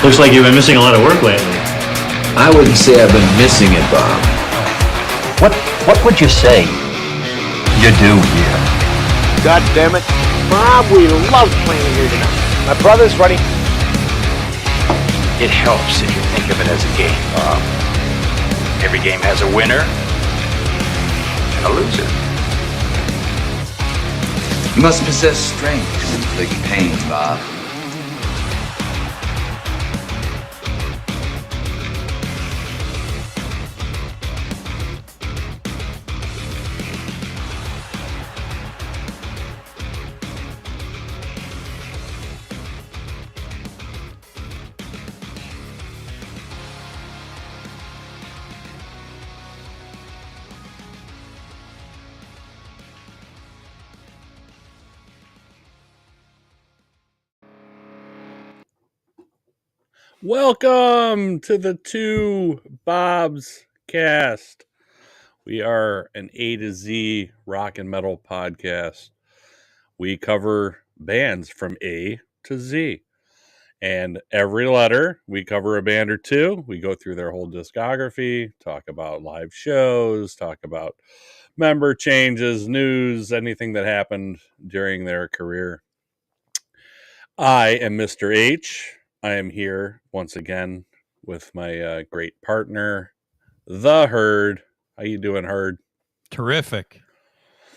Looks like you've been missing a lot of work lately. I wouldn't say I've been missing it, Bob. What would you say you do here? God damn it. Bob, we love playing here tonight. My brother's ready. It helps if you think of it as a game, Bob. Every game has a winner and a loser. You must possess strength to inflict pain, Bob. Welcome to the Two Bobs Cast. We are an A to Z rock and metal podcast. We cover bands from A to Z. And every letter, we cover a band or two. We go through their whole discography, talk about live shows, talk about member changes, news, anything that happened during their career. I am Mr. H. I am here once again with my great partner, the Herd. How you doing, Herd? Terrific.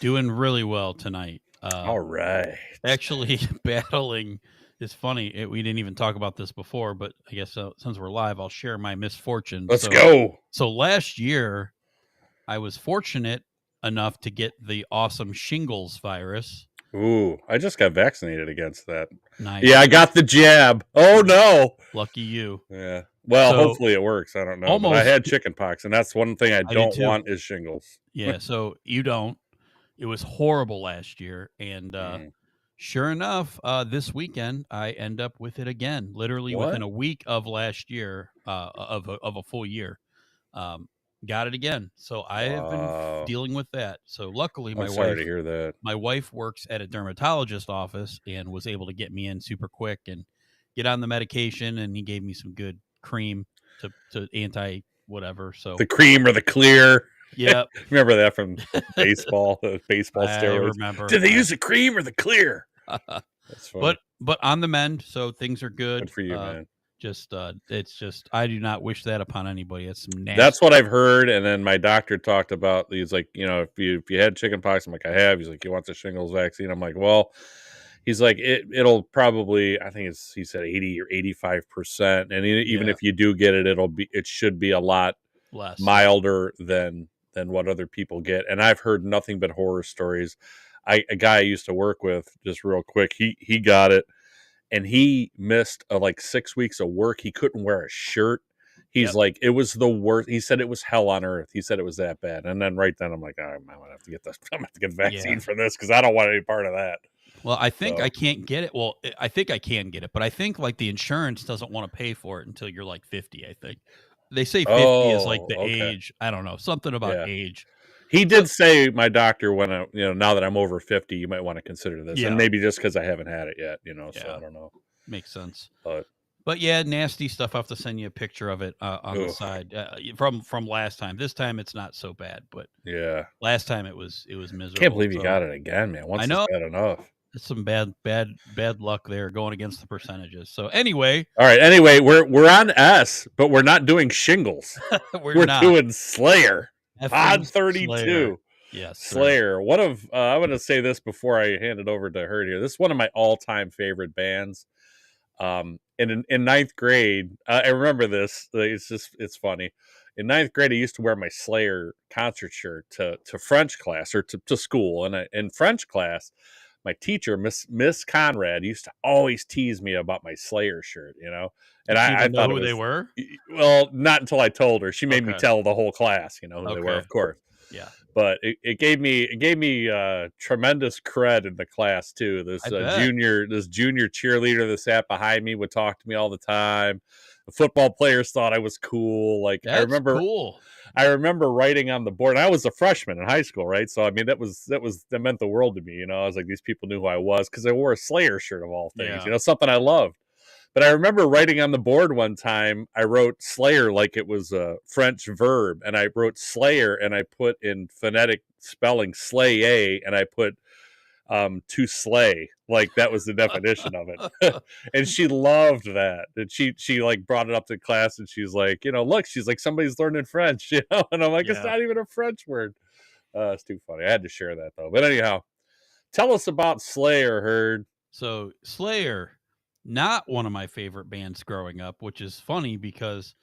Doing really well tonight. All right. Actually, battling is funny. We didn't even talk about this before, but I guess since we're live, I'll share my misfortune. Let's go. So last year, I was fortunate enough to get the awesome shingles virus. Ooh, I just got vaccinated against that. Nice. Yeah, I got the jab. Oh, no. Lucky you. Yeah. Well, So, hopefully it works. I don't know. But I had chicken pox, and that's one thing I do don't too. want is shingles. Yeah, so you don't. It was horrible last year, and sure enough, this weekend I end up with it again. Literally What? within a week of last year, of a full year, got it again. So I have been dealing with that. So luckily, I'm sorry to hear that. my wife works at a dermatologist office and was able to get me in super quick and get on the medication. And he gave me some good cream to anti whatever. So The cream or the clear. yeah, Remember that from baseball? Baseball I steroids. remember. Did they use the cream or the clear? That's funny. But on the mend, so things are good. Good for you, man. It's just I do not wish that upon anybody. It's some nasty. That's what I've heard. And then my doctor talked about. He's like, if you had chicken pox, I'm like, I have. He's like, you want the shingles vaccine? I'm like, well, he's like, it'll probably, I think he said 80 or 85%. And even if you do get it, it should be a lot less milder than what other people get. And I've heard nothing but horror stories. A guy I used to work with, just real quick, he got it. And he missed like 6 weeks of work. He couldn't wear a shirt. He's like, it was the worst. He said it was hell on earth. He said it was that bad. And then right then I'm like, I'm gonna have to get this. I'm gonna have to get a vaccine for this because I don't want any part of that. Well, I think I can't get it. Well, I think I can get it, but I think like the insurance doesn't want to pay for it until you're like 50. I think they say 50 is like the age. I don't know, something about age. He did say, my doctor, when now that I'm over 50, you might want to consider this, and maybe just because I haven't had it yet, so I don't know. Makes sense. But yeah, nasty stuff. I have to send you a picture of it on the side from last time. This time it's not so bad, but yeah, last time it was miserable. Can't believe you got it again, man. Once I know, it's bad enough. It's some bad luck there going against the percentages. So anyway, all right. Anyway, we're on S, but we're not doing shingles. we're doing Slayer. Pod 32. Slayer. Yes, Slayer. One of I'm going to say this before I hand it over to Herd here. This is one of my all-time favorite bands. In ninth grade, I remember this. It's funny. In ninth grade, I used to wear my Slayer concert shirt to French class or to school. And in French class, my teacher, Miss Conrad, used to always tease me about my Slayer shirt, And I know thought who they were. Well, not until I told her. She made me tell the whole class, who they were, of course. Yeah. But it gave me tremendous cred in the class too. This junior cheerleader that sat behind me would talk to me all the time. The football players thought I was cool. Like That's cool. I remember writing on the board. And I was a freshman in high school, right? So I mean, that meant the world to me. I was like, these people knew who I was because I wore a Slayer shirt of all things. Something I loved. But I remember writing on the board one time, I wrote Slayer like it was a French verb, and I wrote Slayer, and I put in phonetic spelling slay a, and I put to slay, like that was the definition of it. And she loved that, and she like brought it up to class, and she's like, look, she's like, somebody's learning French, and I'm like, it's not even a French word. It's too funny. I had to share that though. But anyhow, tell us about Slayer, Herd. So Slayer, not one of my favorite bands growing up, which is funny because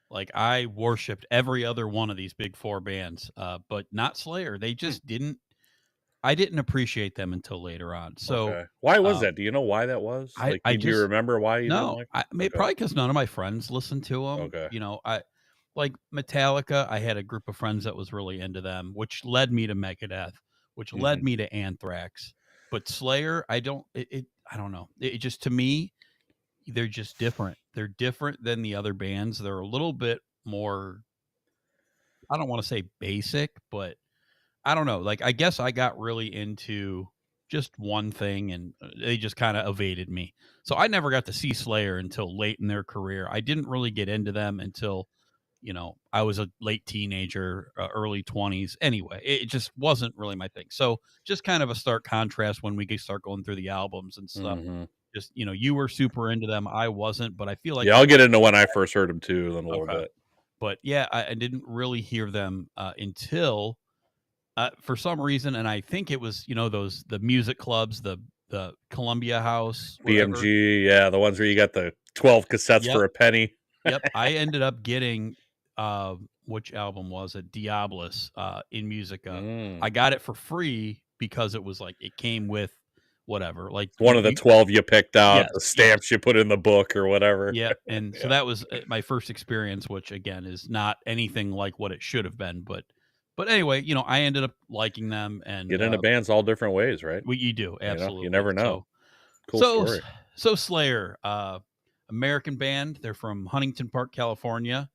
like I worshipped every other one of these big four bands, but not Slayer. They just didn't. I didn't appreciate them until later on. So okay. Why was that? Do you know why that was? Do you remember why you didn't like? Probably because none of my friends listened to them. Okay. I like Metallica. I had a group of friends that was really into them, which led me to Megadeth, which led me to Anthrax. But Slayer, I don't know. It just, to me, they're just different. They're different than the other bands. They're a little bit more, I don't want to say basic, but I don't know. Like, I guess I got really into just one thing and they just kind of evaded me. So I never got to see Slayer until late in their career. I didn't really get into them until, I was a late teenager, early 20s. Anyway, it just wasn't really my thing. So just kind of a stark contrast when we start going through the albums and stuff. Just, you were super into them. I wasn't, but I feel like. Yeah, I'll get into when I first heard them too, then a little bit. But yeah, I didn't really hear them until. For some reason, and I think it was the music clubs, the Columbia House, BMG, yeah, the ones where you got the 12 cassettes for a penny. Yep, I ended up getting which album was it? Diabolus in Musica. I got it for free because it was like it came with whatever, like one of the 12 you picked out, the stamps you put in the book or whatever. Yeah, and so that was my first experience, which again is not anything like what it should have been, but anyway, I ended up liking them and get into bands all different ways, right? You do, absolutely. You never know. Cool story. So Slayer, American band. They're from Huntington Park, California.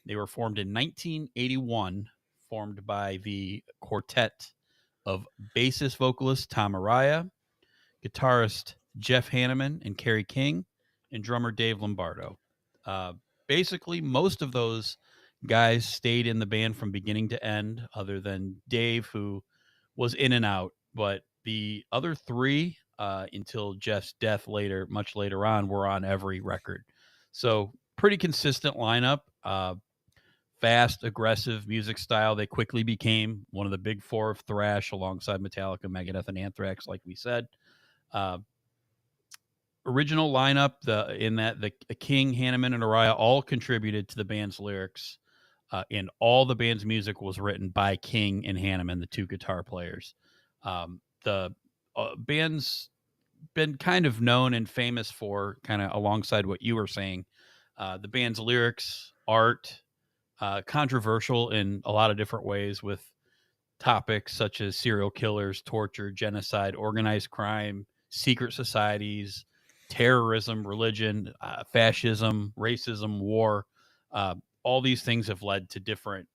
They were formed in 1981, formed by the quartet of bassist vocalist Tom Araya, guitarist Jeff Hanneman and Kerry King, and drummer Dave Lombardo. Basically, most of those guys stayed in the band from beginning to end, other than Dave, who was in and out. But the other three, until Jeff's death much later on, were on every record. So pretty consistent lineup. Fast, aggressive music style. They quickly became one of the big four of thrash alongside Metallica, Megadeth, and Anthrax, like we said. Original lineup, the King, Hanneman, and Araya all contributed to the band's lyrics. And all the band's music was written by King and Hanneman, the two guitar players. The band's been kind of known and famous for, kind of alongside what you were saying, the band's lyrics, art, controversial in a lot of different ways with topics such as serial killers, torture, genocide, organized crime, secret societies, terrorism, religion, fascism, racism, war. All these things have led to different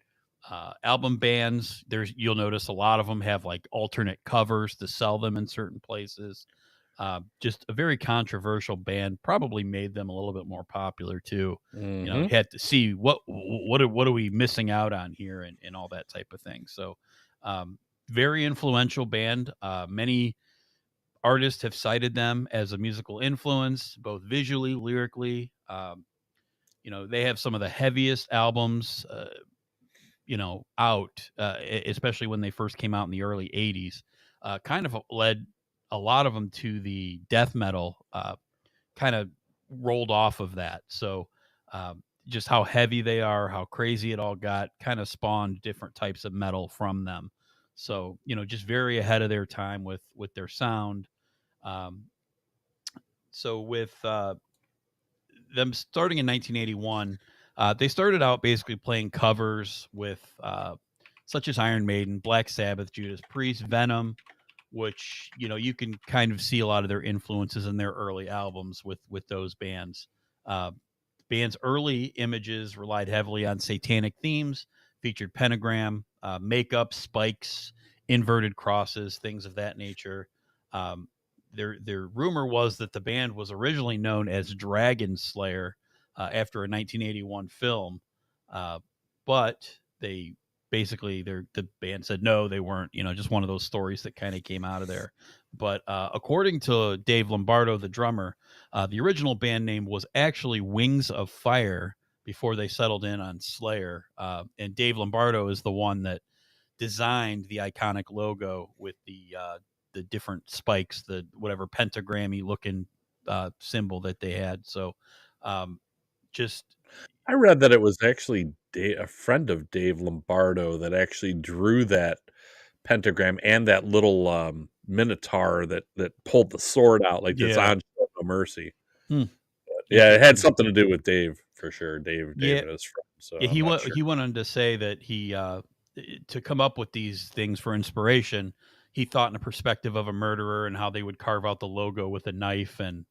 album bans. You'll notice a lot of them have like alternate covers to sell them in certain places. Just a very controversial band. Probably made them a little bit more popular too. You had to see what are we missing out on here and all that type of thing. So very influential band. Many artists have cited them as a musical influence, both visually, lyrically. They have some of the heaviest albums, out, especially when they first came out in the early 80s. Kind of led a lot of them to the death metal, kind of rolled off of that. So just how heavy they are, how crazy it all got, kind of spawned different types of metal from them. So, just very ahead of their time with their sound. So with them starting in 1981, they started out basically playing covers with such as Iron Maiden, Black Sabbath, Judas Priest, Venom, which you can kind of see a lot of their influences in their early albums with those bands. Band's early images relied heavily on satanic themes, featured pentagram, makeup, spikes, inverted crosses, things of that nature. their rumor was that the band was originally known as Dragon Slayer after a 1981 film, but they basically the band said no, they weren't. Just one of those stories that kind of came out of there. But according to Dave Lombardo, the drummer, the original band name was actually Wings of Fire before they settled in on Slayer. And Dave Lombardo is the one that designed the iconic logo with the different spikes, the whatever pentagrammy looking symbol that they had. So just I read that it was actually a friend of Dave Lombardo that actually drew that pentagram and that little minotaur that pulled the sword out like this Yeah. on Show No Mercy. Hmm. Yeah, it had something to do with Dave for sure. Dave Yeah. and his friend. So Yeah, I'm not sure. he went on to say that he to come up with these things for inspiration, he thought in the perspective of a murderer and how they would carve out the logo with a knife. And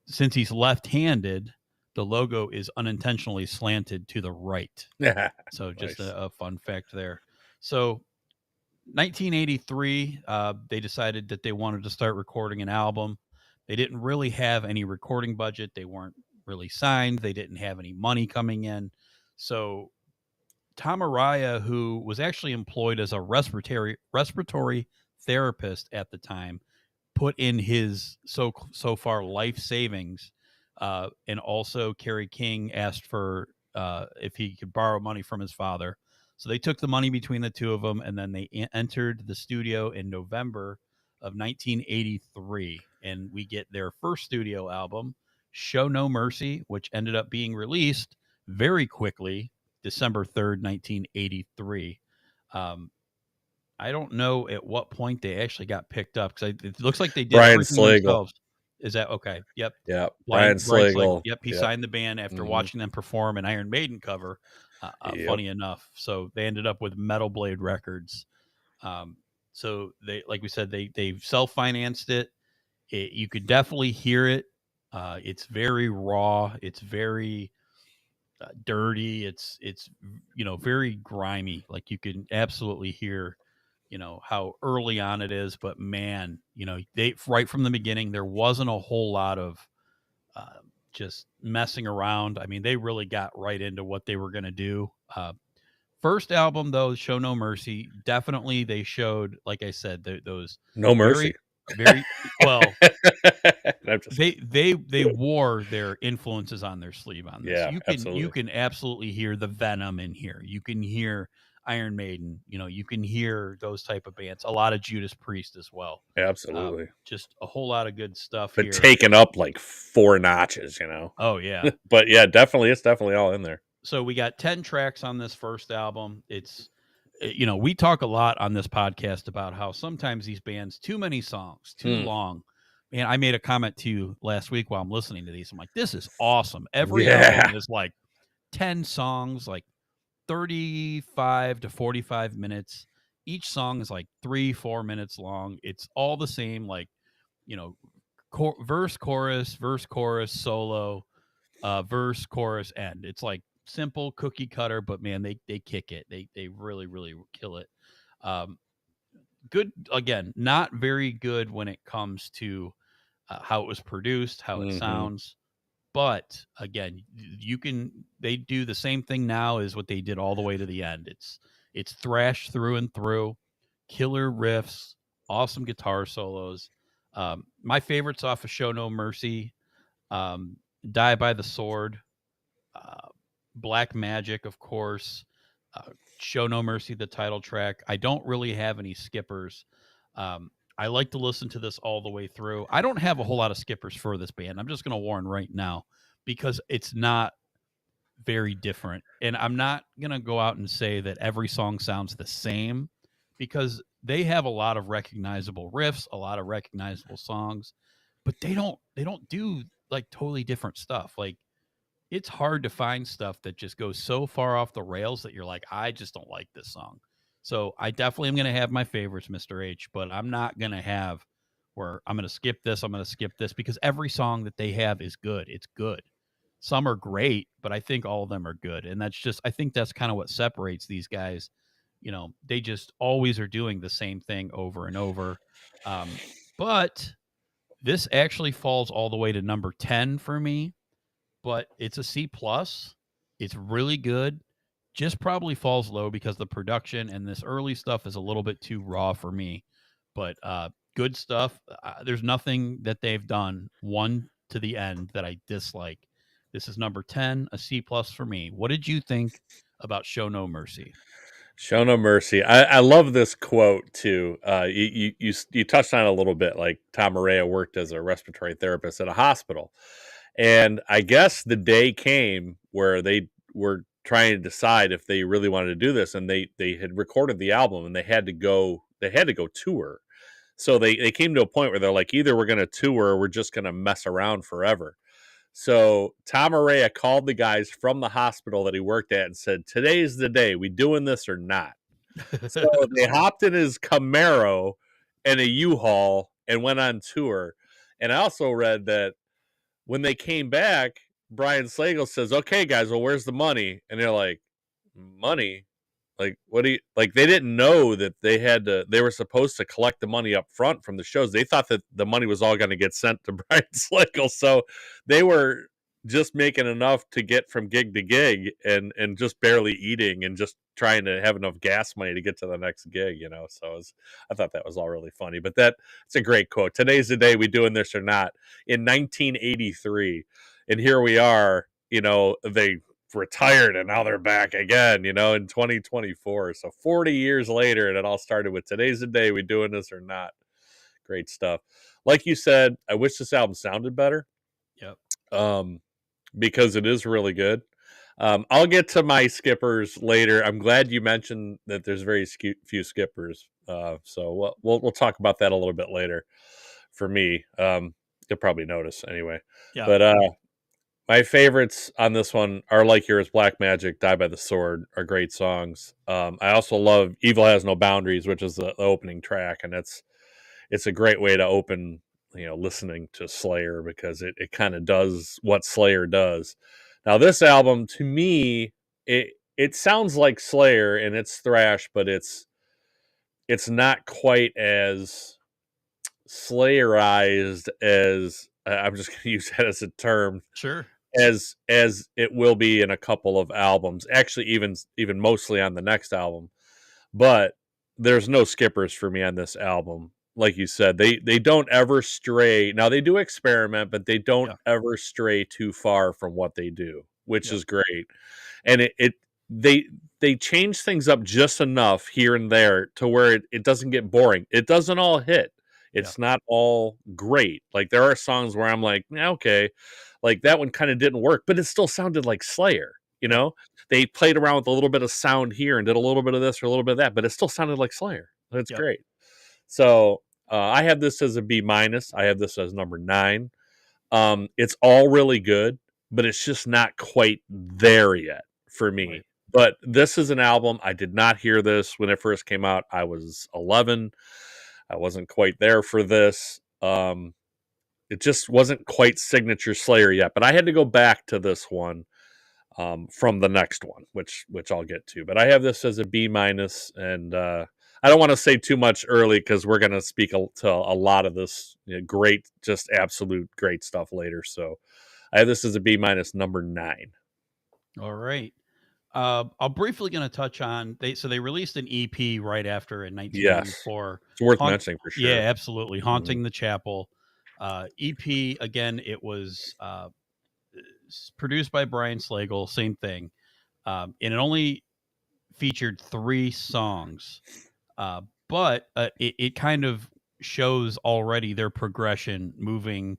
since he's left-handed, the logo is unintentionally slanted to the right. Yeah. So just Nice. a fun fact there. So 1983, they decided that they wanted to start recording an album. They didn't really have any recording budget. They weren't really signed. They didn't have any money coming in. So Tom Araya, who was actually employed as a respiratory therapist at the time, put in his so far life savings, and also Kerry King asked for if he could borrow money from his father. So they took the money between the two of them, and then they entered the studio in November of 1983, and we get their first studio album, Show No Mercy, which ended up being released very quickly, December 3rd, 1983. I don't know at what point they actually got picked up because it looks like they did Brian everything Slagle. themselves. Is that okay? Yep. Yeah. Brian Brian Slagle. Yep. He Yep. signed the band after watching them perform an Iron Maiden cover. Yep. Funny enough. So they ended up with Metal Blade Records. So they, like we said, they self-financed it. You could definitely hear it. It's very raw. It's very dirty. It's very grimy. Like you can absolutely hear how early on it is, but man, they right from the beginning there wasn't a whole lot of just messing around. I mean, they really got right into what they were going to do. First album though, Show No Mercy, definitely they showed, like I said, those No mercy. very well. I'm just They wore their influences on their sleeve on this. Yeah, You can absolutely hear the Venom in here. You can hear Iron Maiden. You can hear those type of bands. A lot of Judas Priest as well. absolutely. Just a whole lot of good stuff But here. taken up like 4 notches, Oh yeah. But yeah, it's definitely all in there. So we got 10 tracks on this first album. It's we talk a lot on this podcast about how sometimes these bands, too many songs, too long. And I made a comment to you last week while I'm listening to these. I'm like, this is awesome. Every album is like 10 songs, like 35 to 45 minutes. Each song is like 3-4 minutes long. It's all the same, like, verse, chorus, solo, verse, chorus, end. It's like simple cookie cutter, but man, they kick it. They really, really kill it. Good, again, not very good when it comes to how it was produced, how it sounds. But again, they do the same thing now as what they did all the way to the end. It's thrash through and through, killer riffs, awesome guitar solos. My favorites off of Show No Mercy, Die by the Sword, Black Magic, of course, Show No Mercy, the title track. I don't really have any skippers. I like to listen to this all the way through. I don't have a whole lot of skippers for this band. I'm just going to warn right now because it's not very different. And I'm not going to go out and say that every song sounds the same because they have a lot of recognizable riffs, a lot of recognizable songs, but they don't do like totally different stuff. Like it's hard to find stuff that just goes so far off the rails that you're like, I just don't like this song. So I definitely am going to have my favorites, Mr. H, but I'm not going to have where I'm going to skip this, I'm going to skip this, because every song that they have is good. It's good. Some are great, but I think all of them are good. And I think that's kind of what separates these guys. They just always are doing the same thing over and over. But This actually falls all the way to number 10 for me, but it's a C plus. It's really good. Just probably falls low because the production and this early stuff is a little bit too raw for me. But good stuff. There's nothing that they've done one to the end that I dislike. This is number 10, a C plus for me. What did you think about Show No Mercy? Show no mercy. I love this quote too. You touched on it a little bit. Like Tom Araya worked as a respiratory therapist at a hospital, and I guess the day came where they were trying to decide if they really wanted to do this, and they had recorded the album and they had to go tour. So they came to a point where they're like, either we're going to tour or we're just going to mess around forever. So Tom Araya called the guys from the hospital that he worked at and said, "Today's the day. We doing this or not?" So they hopped in his Camaro and a U-Haul and went on tour. And I also read that when they came back, Brian Slagle says, "Okay, guys, well, where's the money?" And they're like, "Money? Like, what do you like?" They didn't know that they were supposed to collect the money up front from the shows. They thought that the money was all going to get sent to Brian Slagle. So they were just making enough to get from gig to gig and just barely eating and just trying to have enough gas money to get to the next gig, you know. So I thought that was all really funny. But it's a great quote. Today's the day, we doing this or not, in 1983. And here we are, you know, they retired and now they're back again, you know, in 2024. So 40 years later, and it all started with today's the day, we doing this or not. Great stuff. Like you said, I wish this album sounded better. Yep. Because it is really good. I'll get to my skippers later. I'm glad you mentioned that there's very few skippers. So we'll talk about that a little bit later. For me, you'll probably notice anyway. Yeah. But my favorites on this one are Like Yours, Black Magic, Die by the Sword are great songs. I also love Evil Has No Boundaries, which is the opening track, and it's a great way to open, you know, listening to Slayer because it kind of does what Slayer does. Now this album, to me, it sounds like Slayer and it's thrash, but it's not quite as Slayerized as I'm just going to use that as a term. Sure. As it will be in a couple of albums, actually even mostly on the next album. But there's no skippers for me on this album. Like you said, they don't ever stray. Now they do experiment, but they don't ever stray too far from what they do, which is great. And they change things up just enough here and there to where it doesn't get boring. It doesn't all hit. It's not all great. Like there are songs where I'm like, okay, like that one kind of didn't work, but it still sounded like Slayer. You know, they played around with a little bit of sound here and did a little bit of this or a little bit of that, but it still sounded like Slayer. That's great. So I have this as a B minus. I have this as number 9. It's all really good, but it's just not quite there yet for me. Right. But this is an album. I did not hear this when it first came out. I was 11. I wasn't quite there for this. It just wasn't quite signature Slayer yet, but I had to go back to this one from the next one, which I'll get to. But I have this as a B minus, and I don't want to say too much early because we're going to speak to a lot of this great, just absolute great stuff later. So I have this as a B minus, number 9. All right. I'm briefly going to touch on they released an EP right after in 1994. Yes. It's worth mentioning for sure. Yeah, absolutely. Haunting the Chapel. EP again. It was produced by Brian Slagle. Same thing, and it only featured 3 songs, but it kind of shows already their progression, moving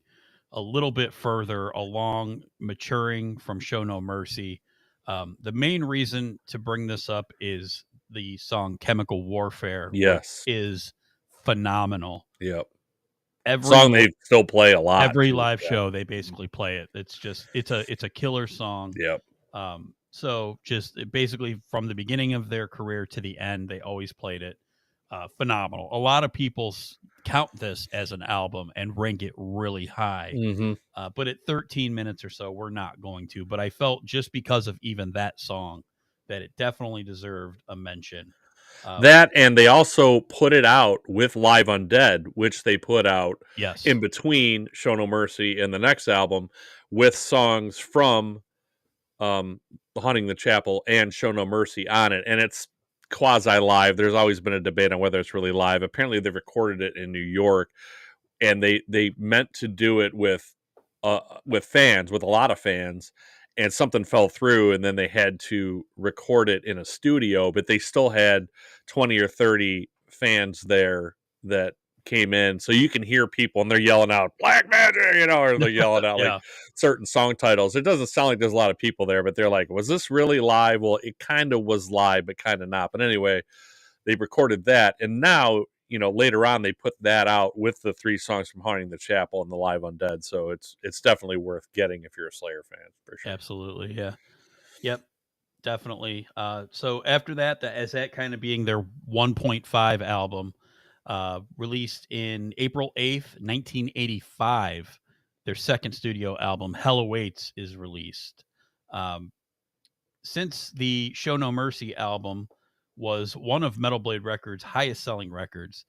a little bit further along, maturing from Show No Mercy. The main reason to bring this up is the song Chemical Warfare. Yes. Is phenomenal. Yep. Every song they still play a lot. Every live show they basically play it. It's just it's a killer song. Yep. So just basically from the beginning of their career to the end, they always played it. Phenomenal. A lot of people count this as an album and rank it really high. Mm-hmm. But at 13 minutes or so, we're not going to. But I felt just because of even that song that it definitely deserved a mention. That, and they also put it out with Live Undead, which they put out Yes. in between Show No Mercy and the next album, with songs from Hunting the Chapel and Show No Mercy on it. And it's quasi live. There's always been a debate on whether it's really live. Apparently they recorded it in New York, and they meant to do it with fans, with a lot of fans, and something fell through, and then they had to record it in a studio, but they still had 20 or 30 fans there that came in, so you can hear people and they're yelling out Black Magic, or they're yelling out Yeah. like certain song titles. It doesn't sound like there's a lot of people there, but they're like, was this really live? Well, it kind of was live, but kind of not. But anyway, they recorded that, and now later on they put that out with the 3 songs from Haunting the Chapel and the Live Undead. So it's definitely worth getting if you're a Slayer fan, for sure. Absolutely, yeah, yep, definitely. So after that, as that kind of being their 1.5 album, released in April 8th, 1985, their second studio album, Hell Awaits, is released. Since the Show No Mercy album was one of Metal Blade Records' highest selling records,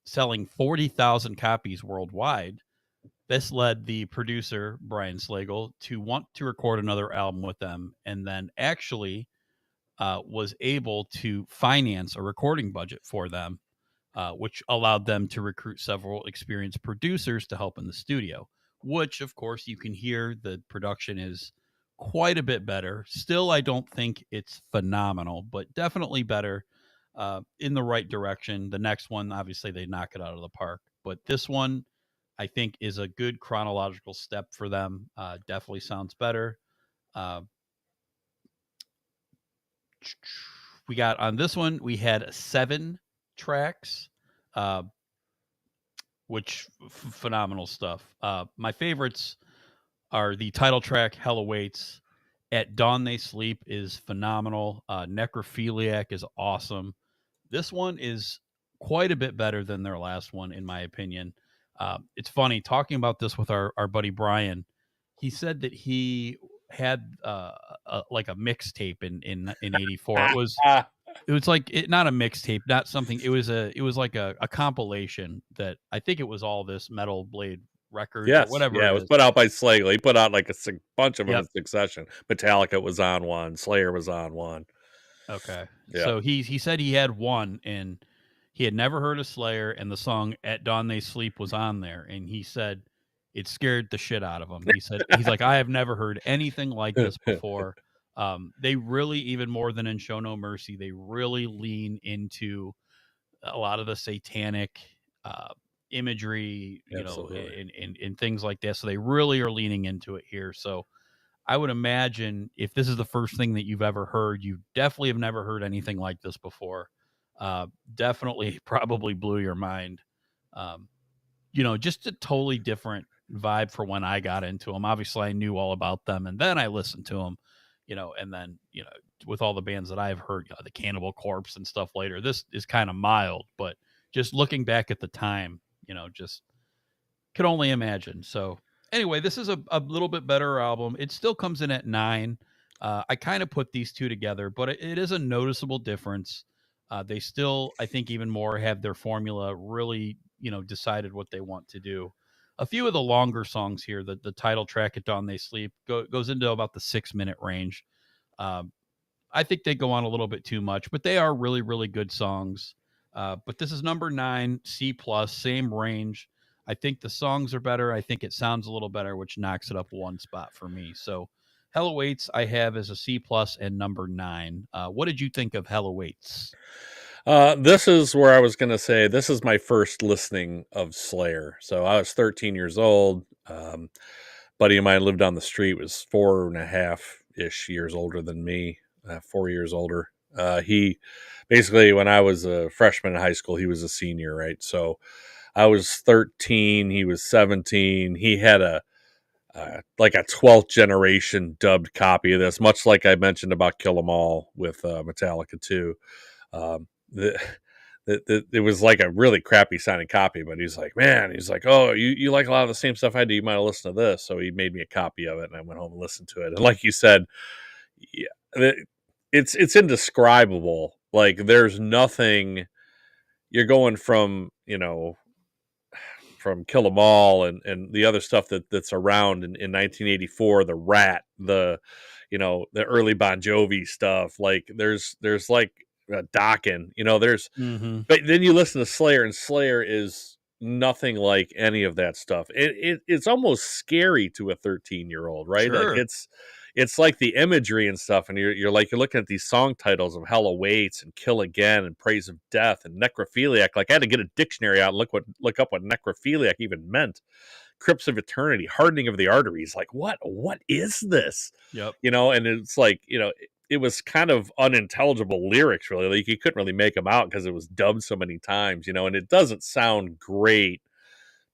selling 40,000 copies worldwide, this led the producer, Brian Slagle, to want to record another album with them, and then actually was able to finance a recording budget for them, which allowed them to recruit several experienced producers to help in the studio, which, of course, you can hear the production is quite a bit better. Still, I don't think it's phenomenal, but definitely better, in the right direction. The next one, obviously, they knock it out of the park, but this one, I think, is a good chronological step for them. Definitely sounds better. We got on this one, we had 7 tracks, which phenomenal stuff. My favorites are the title track, Hell Awaits. At Dawn They Sleep is phenomenal. Necrophiliac is awesome. This one is quite a bit better than their last one, in my opinion. It's funny talking about this with our buddy Brian. He said that he had like a mixtape in '84. It was like not a mixtape, not something. It was like a compilation that I think it was all this Metal Blade Records or whatever. Yeah, it was put out by Slagle. He put out like a bunch of them Yep. in succession. Metallica was on one. Slayer was on one. Okay. Yeah. So he said he had one, and he had never heard of Slayer, and the song At Dawn They Sleep was on there, and he said it scared the shit out of him. He's like, I have never heard anything like this before. They really, even more than in Show No Mercy, they really lean into a lot of the satanic imagery, and things like that. So they really are leaning into it here. So I would imagine if this is the first thing that you've ever heard, you definitely have never heard anything like this before. Definitely probably blew your mind. Just a totally different vibe for when I got into them. Obviously, I knew all about them, and then I listened to them, and then, with all the bands that I've heard, the Cannibal Corpse and stuff later, this is kind of mild, but just looking back at the time, just could only imagine. So anyway, this is a little bit better album. It still comes in at 9. I kind of put these two together, but it is a noticeable difference. They still, I think, even more have their formula really, decided what they want to do. A few of the longer songs here, the title track At Dawn They Sleep goes into about the 6-minute range. I think they go on a little bit too much, but they are really, really good songs. But this is number 9, C+, same range. I think the songs are better. I think it sounds a little better, which knocks it up one spot for me. So Hell Awaits I have as a C+ and number 9. What did you think of Hell Awaits? This is where I was going to say, this is my first listening of Slayer. So I was 13 years old. Buddy of mine lived down the street, was 4.5-ish years older than me, 4 years older. He basically, when I was a freshman in high school, he was a senior, right? So I was 13, he was 17. He had like a 12th generation dubbed copy of this, much like I mentioned about Kill 'Em All with Metallica 2. It was like a really crappy sounding copy, but he's like, oh, you like a lot of the same stuff I do. You might have listened to this. So he made me a copy of it, and I went home and listened to it. And like you said, yeah, it's indescribable. Like there's nothing. You're going from from Kill 'Em All and the other stuff that's around in 1984, the Rat, the the early Bon Jovi stuff. Like there's like Dokken, there's. Mm-hmm. But then you listen to Slayer, and Slayer is nothing like any of that stuff. It's almost scary to a 13-year-old, right? Like Sure. it's like the imagery and stuff, and you're looking at these song titles of Hell Awaits and Kill Again and Praise of Death and Necrophiliac. Like I had to get a dictionary out and look up what necrophiliac even meant. Crypts of Eternity, Hardening of the Arteries. Like what is this? Yep. And it's like it was kind of unintelligible lyrics, really. Like you couldn't really make them out because it was dubbed so many times, and it doesn't sound great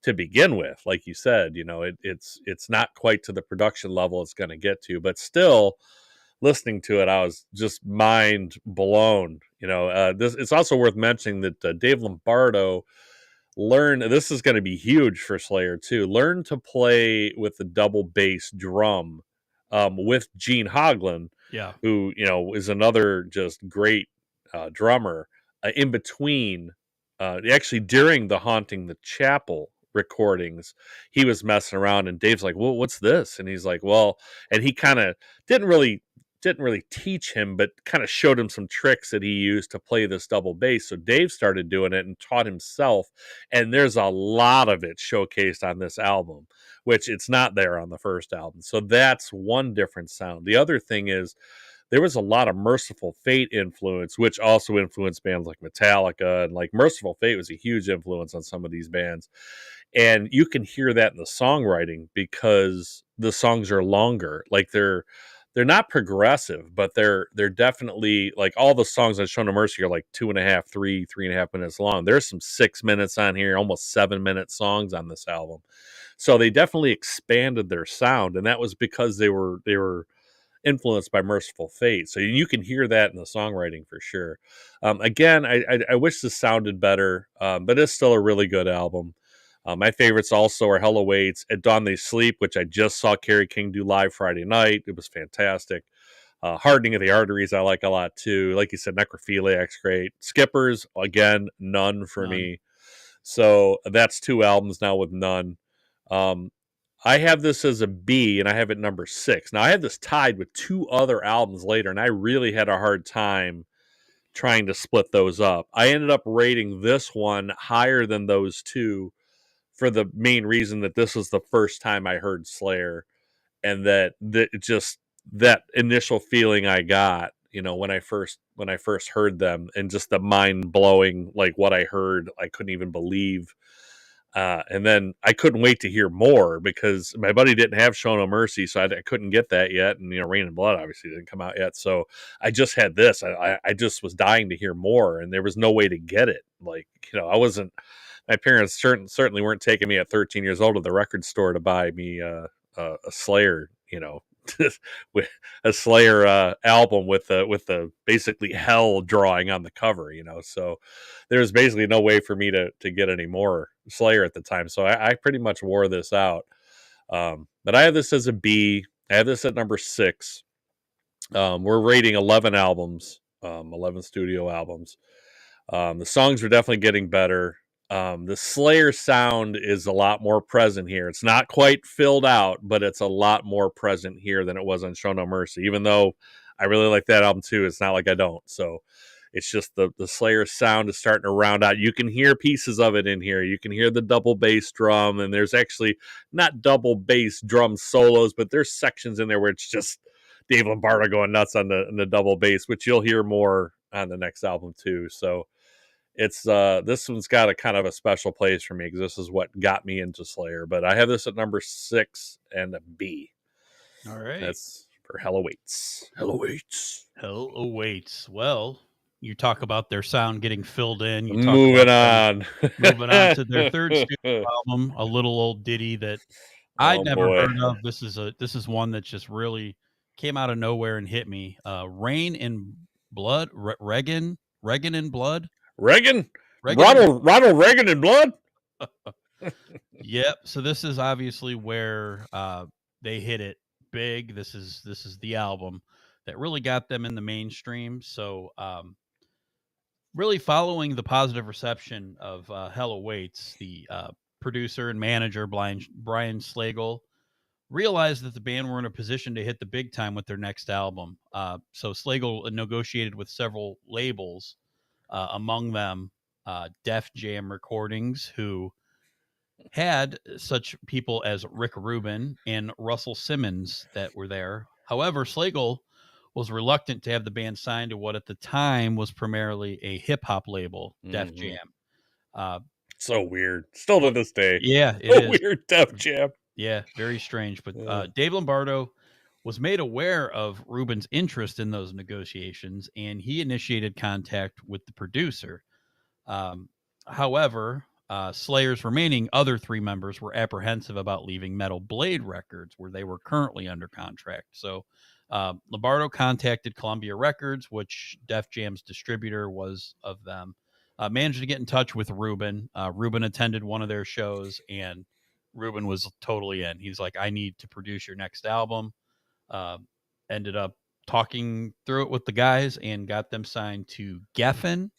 to begin with. Like you said, it's not quite to the production level it's going to get to, but still listening to it, I was just mind blown. It's also worth mentioning that Dave Lombardo this is going to be huge for Slayer too. Learn to play with the double bass drum with Gene Hoglan, Yeah. who is another just great drummer. In between, actually during the Haunting the Chapel recordings, he was messing around, and Dave's like, "Well, what's this?" And he's like, "Well," and he kind of didn't really teach him, but kind of showed him some tricks that he used to play this double bass. So Dave started doing it and taught himself, and there's a lot of it showcased on this album, which it's not there on the first album. So that's one different sound. The other thing is there was a lot of Merciful Fate influence, which also influenced bands like Metallica, and like Merciful Fate was a huge influence on some of these bands. And you can hear that in the songwriting because the songs are longer. Like they're not progressive, but they're definitely, like, all the songs on Show No Mercy are like 2.5, 3.5 minutes long. There's some 6 minutes on here, almost 7-minute songs on this album. So they definitely expanded their sound, and that was because they were influenced by Merciful Fate. So you can hear that in the songwriting for sure. Again, I wish this sounded better, but it's still a really good album. My favorites also are Hell Awaits, At Dawn They Sleep, which I just saw Kerry King do live Friday night. It was fantastic. Hardening of the Arteries I like a lot too. Like you said, Necrophiliac's great. Skippers, again, none for me. So that's 2 albums now with none. I have this as a B, and I have it number 6. Now, I have this tied with 2 other albums later, and I really had a hard time trying to split those up. I ended up rating this one higher than those 2 for the main reason that this was the first time I heard Slayer, and that just that initial feeling I got, when I first heard them, and just the mind blowing, like what I heard, I couldn't even believe. And then I couldn't wait to hear more because my buddy didn't have Show No Mercy, so I couldn't get that yet. And Rain and Blood obviously didn't come out yet, so I just had this. I just was dying to hear more, and there was no way to get it. Like I wasn't. My parents certainly weren't taking me at 13 years old to the record store to buy me a Slayer, with a Slayer album with the basically hell drawing on the cover, So there's basically no way for me to get any more Slayer at the time. So I pretty much wore this out. But I have this as a B. I have this at number 6. We're rating 11 albums, 11 studio albums. The songs are definitely getting better. The Slayer sound is a lot more present here. It's not quite filled out, but it's a lot more present here than it was on Show No Mercy. Even though I really like that album too, it's not like I don't. So it's just the Slayer sound is starting to round out. You can hear pieces of it in here. You can hear the double bass drum, and there's actually not double bass drum solos, but there's sections in there where it's just Dave Lombardo going nuts on the double bass, which you'll hear more on the next album too. So it's this one's got a kind of a special place for me because this is what got me into Slayer. But I have this at number 6 and a B. All right. That's for Hell Awaits. Hell Awaits. Hell Awaits. Well, you talk about their sound getting filled in. You talk Moving about on. moving on to their third studio album, a little old ditty that I'd never heard of. This is one that just really came out of nowhere and hit me. Rain in Blood, Reagan in Blood. Reagan? Ronald Reagan in Blood? Yep. So this is obviously where they hit it big. This is the album that really got them in the mainstream. So really following the positive reception of Hell Awaits, the producer and manager Brian Slagle realized that the band were in a position to hit the big time with their next album. So Slagle negotiated with several labels, among them Def Jam Recordings, who had such people as Rick Rubin and Russell Simmons that were there. However, Slagle was reluctant to have the band signed to what at the time was primarily a hip hop label, Def Jam. Uh, So weird. Still to this day. yeah, it So is. weird, Def Jam. Yeah, very strange. But Yeah. Dave Lombardo was made aware of Rubin's interest in those negotiations, and he initiated contact with the producer. However, Slayer's remaining other three members were apprehensive about leaving Metal Blade Records, where they were currently under contract. So Lombardo contacted Columbia Records, which Def Jam's distributor was of them, managed to get in touch with Rubin. Rubin attended one of their shows, and Rubin was totally in. He's like, I need to produce your next album. Ended up talking through it with the guys and got them signed to Geffen,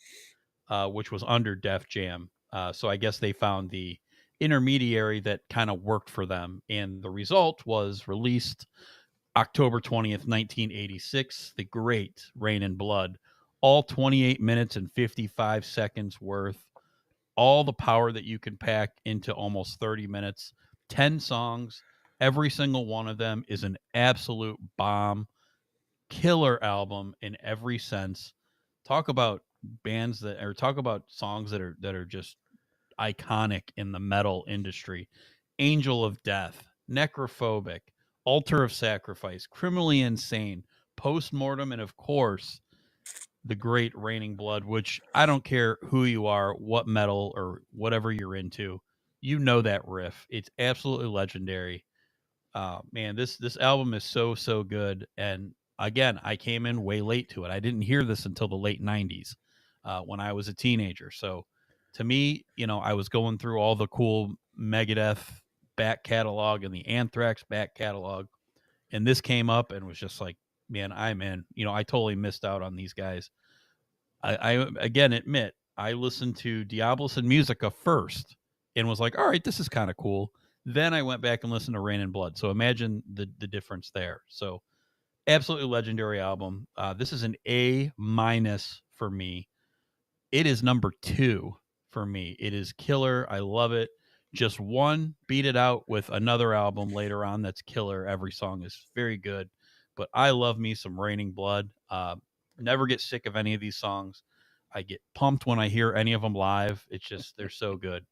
which was under Def Jam. So I guess they found the intermediary that kind of worked for them. And the result was released October 20th, 1986, the great Rain and Blood. All 28 minutes and 55 seconds worth. All the power that you can pack into almost 30 minutes. 10 songs. Every single one of them is an absolute bomb. Killer album in every sense. Talk about bands that, or talk about songs that are just iconic in the metal industry. Angel of Death, Necrophobic, Altar of Sacrifice, Criminally Insane, Postmortem, and of course the great Raining Blood, which I don't care who you are, what metal or whatever you're into, you know that riff. It's absolutely legendary. Man, this album is so good. And again, I came in way late to it. I didn't hear this until the late 90s, when I was a teenager. So to me, I was going through all the cool Megadeth back catalog and the Anthrax back catalog, and this came up and was just like, man, I'm in. I totally missed out on these guys. I again admit I listened to Diabolus and Musica first and was like, all right, this is kind of cool. Then I went back and listened to Rain and Blood. So imagine the difference there. So absolutely legendary album. This is an A- for me. It is number 2 for me. It is killer. I love it. Just one, beat it out with another album later on that's killer. Every song is very good, but I love me some Raining Blood. Never get sick of any of these songs. I get pumped when I hear any of them live. It's just, they're so good.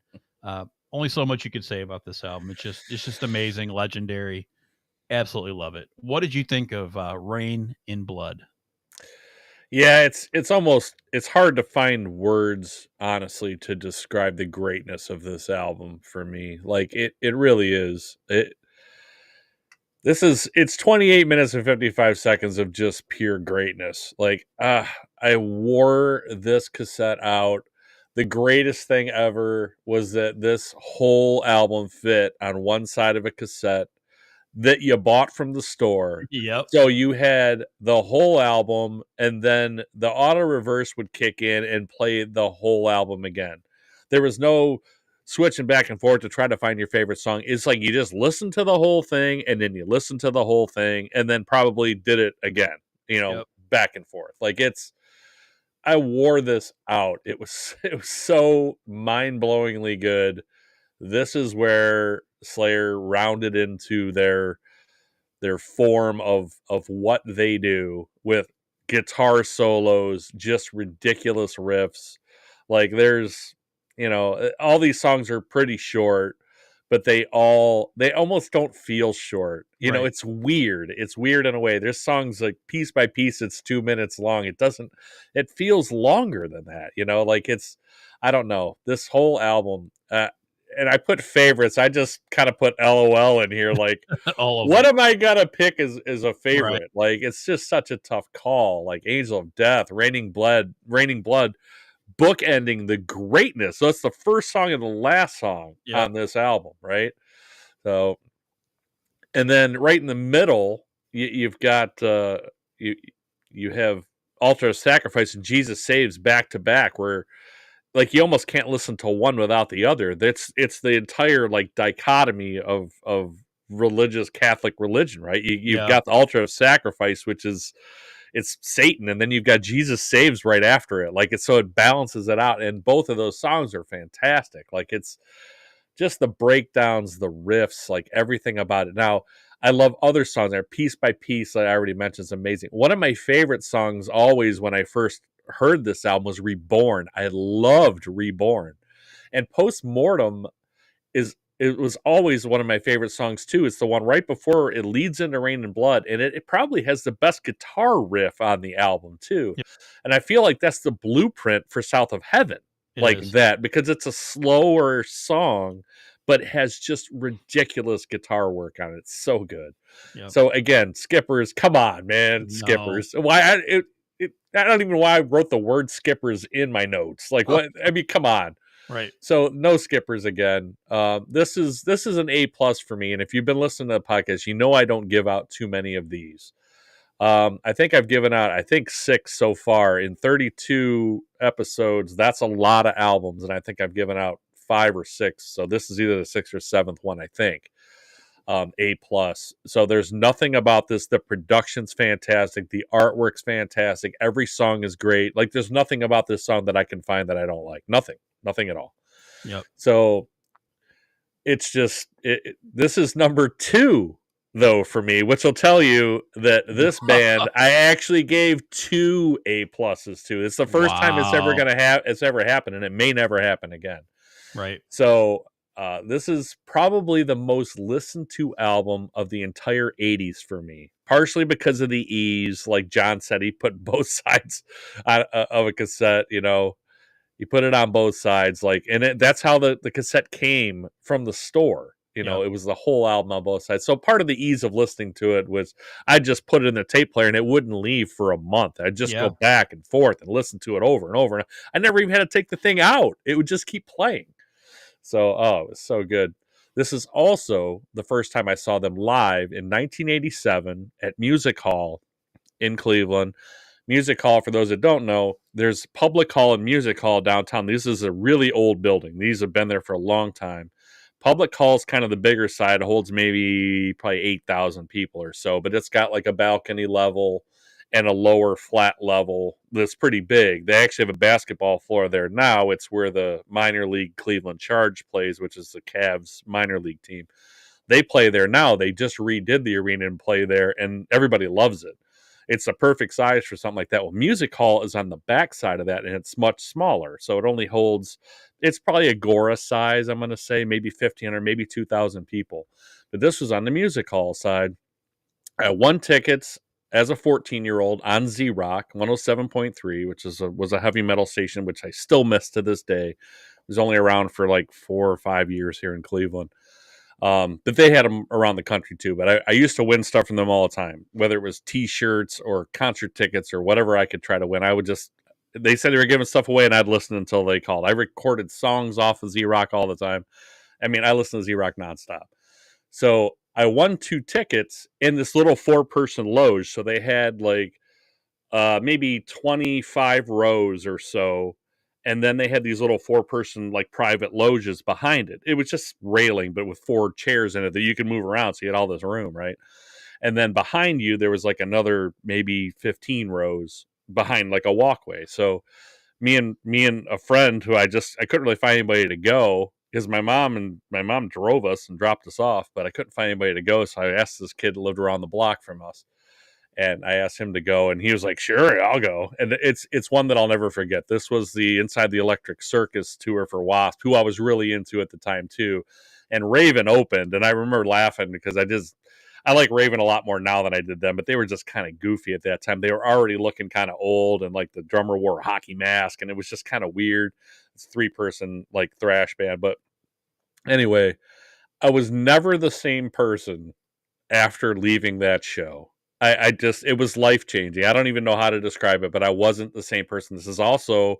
Only so much you could say about this album. It's just amazing, legendary. Absolutely love it. What did you think of Rain in Blood? Yeah, it's hard to find words, honestly, to describe the greatness of this album for me. Like it really is. It's 28 minutes and 55 seconds of just pure greatness. Like, I wore this cassette out. The greatest thing ever was that this whole album fit on one side of a cassette that you bought from the store. Yep. So you had the whole album, and then the auto reverse would kick in and play the whole album again. There was no switching back and forth to try to find your favorite song. It's like you just listen to the whole thing, and then you listen to the whole thing, and then probably did it again, Yep. back and forth. Like I wore this out. It was so mind-blowingly good. This is where Slayer rounded into their form of what they do with guitar solos, just ridiculous riffs. Like there's, all these songs are pretty short, but they almost don't feel short. Right. It's weird. It's weird in a way. There's songs like piece by piece, it's 2 minutes long. It feels longer than that, like I don't know. This whole album, and I put favorites. I just kind of put LOL in here. Like, All of what them. am I gonna pick as a favorite? Right. Like, it's just such a tough call. Like Angel of Death, Raining Blood, bookending the greatness. So it's the first song and the last song on this album, right? So, and then right in the middle, you've got you have Altar of Sacrifice and Jesus Saves back to back, where like you almost can't listen to one without the other. It's the entire like dichotomy of religious Catholic religion, right? You've got the Altar of Sacrifice, which is it's Satan, and then you've got Jesus Saves right after it. Like so it balances it out, and both of those songs are fantastic. Like it's just the breakdowns, the riffs, like everything about it. Now, I love other songs there. Piece by Piece, like I already mentioned, is amazing. One of my favorite songs always when I first heard this album was Reborn. I loved Reborn. And Postmortem it was always one of my favorite songs too. It's the one right before it leads into Rain and Blood, and it probably has the best guitar riff on the album too. Yep. And I feel like that's the blueprint for South of Heaven. That, because it's a slower song, but has just ridiculous guitar work on it. It's so good. Yep. So again, Skippers, come on, man, Skippers. Why I don't even know why I wrote the word Skippers in my notes. Like what? I mean, come on. Right. So no Skippers again. This is an A+ for me. And if you've been listening to the podcast, you know I don't give out too many of these. I think I've given out 6 so far in 32 episodes. That's a lot of albums, and I think I've given out 5 or 6. So this is either the 6th or 7th one, I think. A+. So there's nothing about this. The production's fantastic. The artwork's fantastic. Every song is great. Like there's nothing about this song that I can find that I don't like. Nothing at all. Yep. So it's just this is number 2 though for me, which will tell you that this band I actually gave 2 A+ to. It's the first time it's ever happened, and it may never happen again. Right. So this is probably the most listened to album of the entire 80s for me, partially because of the ease. Like John said, he put both sides of a cassette, you know. You put it on both sides, like, and that's how the cassette came from the store. You know, It was the whole album on both sides. So part of the ease of listening to it was I just put it in the tape player and it wouldn't leave for a month. I'd just go back and forth and listen to it over and over. And I never even had to take the thing out. It would just keep playing. So, it was so good. This is also the first time I saw them live in 1987 at Music Hall in Cleveland. Music Hall, for those that don't know, there's Public Hall and Music Hall downtown. This is a really old building. These have been there for a long time. Public Hall is kind of the bigger side. It holds probably 8,000 people or so, but it's got like a balcony level and a lower flat level that's pretty big. They actually have a basketball floor there now. It's where the minor league Cleveland Charge plays, which is the Cavs minor league team. They play there now. They just redid the arena and play there, and everybody loves it. It's a perfect size for something like that. Well, Music Hall is on the back side of that, and it's much smaller. So it only holds, it's probably Agora size, I'm going to say, maybe 1,500, maybe 2,000 people. But this was on the Music Hall side. I won tickets as a 14-year-old on Z-Rock 107.3, which was a heavy metal station, which I still miss to this day. It was only around for like 4 or 5 years here in Cleveland. But they had them around the country too. But I used to win stuff from them all the time, whether it was T-shirts or concert tickets or whatever I could try to win. They said they were giving stuff away, and I'd listen until they called. I recorded songs off of Z-Rock all the time. I mean, I listen to Z-Rock nonstop. So I won 2 tickets in this little 4-person loge. So they had like maybe 25 rows or so. And then they had these little 4-person like private loges behind it. It was just railing, but with 4 chairs in it that you could move around. So you had all this room, right? And then behind you, there was like another maybe 15 rows behind like a walkway. So me and a friend who I couldn't really find anybody to go, because my mom drove us and dropped us off, but I couldn't find anybody to go. So I asked this kid who lived around the block from us. And I asked him to go, and he was like, sure, I'll go. And it's one that I'll never forget. This was the Inside the Electric Circus tour for Wasp, who I was really into at the time too. And Raven opened, and I remember laughing because I like Raven a lot more now than I did then, but they were just kind of goofy at that time. They were already looking kind of old, and like the drummer wore a hockey mask, and it was just kind of weird. It's a 3-person like thrash band. But anyway, I was never the same person after leaving that show. It was life-changing. I don't even know how to describe it, but I wasn't the same person. This is also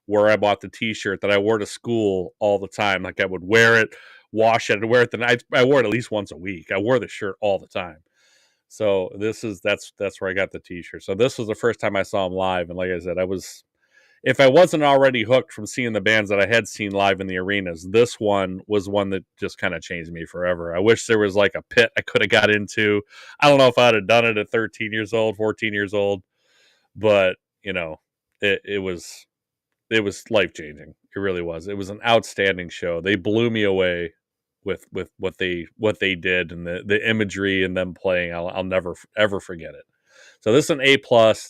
where I bought the T-shirt that I wore to school all the time. Like I would wear it, wash it, and wear it the night. I wore it at least once a week. I wore the shirt all the time. So that's where I got the T-shirt. So this was the first time I saw him live, and like I said, if I wasn't already hooked from seeing the bands that I had seen live in the arenas, this one was one that just kind of changed me forever. I wish there was like a pit I could have got into. I don't know if I'd have done it at 13 years old, 14 years old, but it was life changing. It really was. It was an outstanding show. They blew me away with what they did, and the imagery and them playing. I'll never ever forget it. So this is an A+.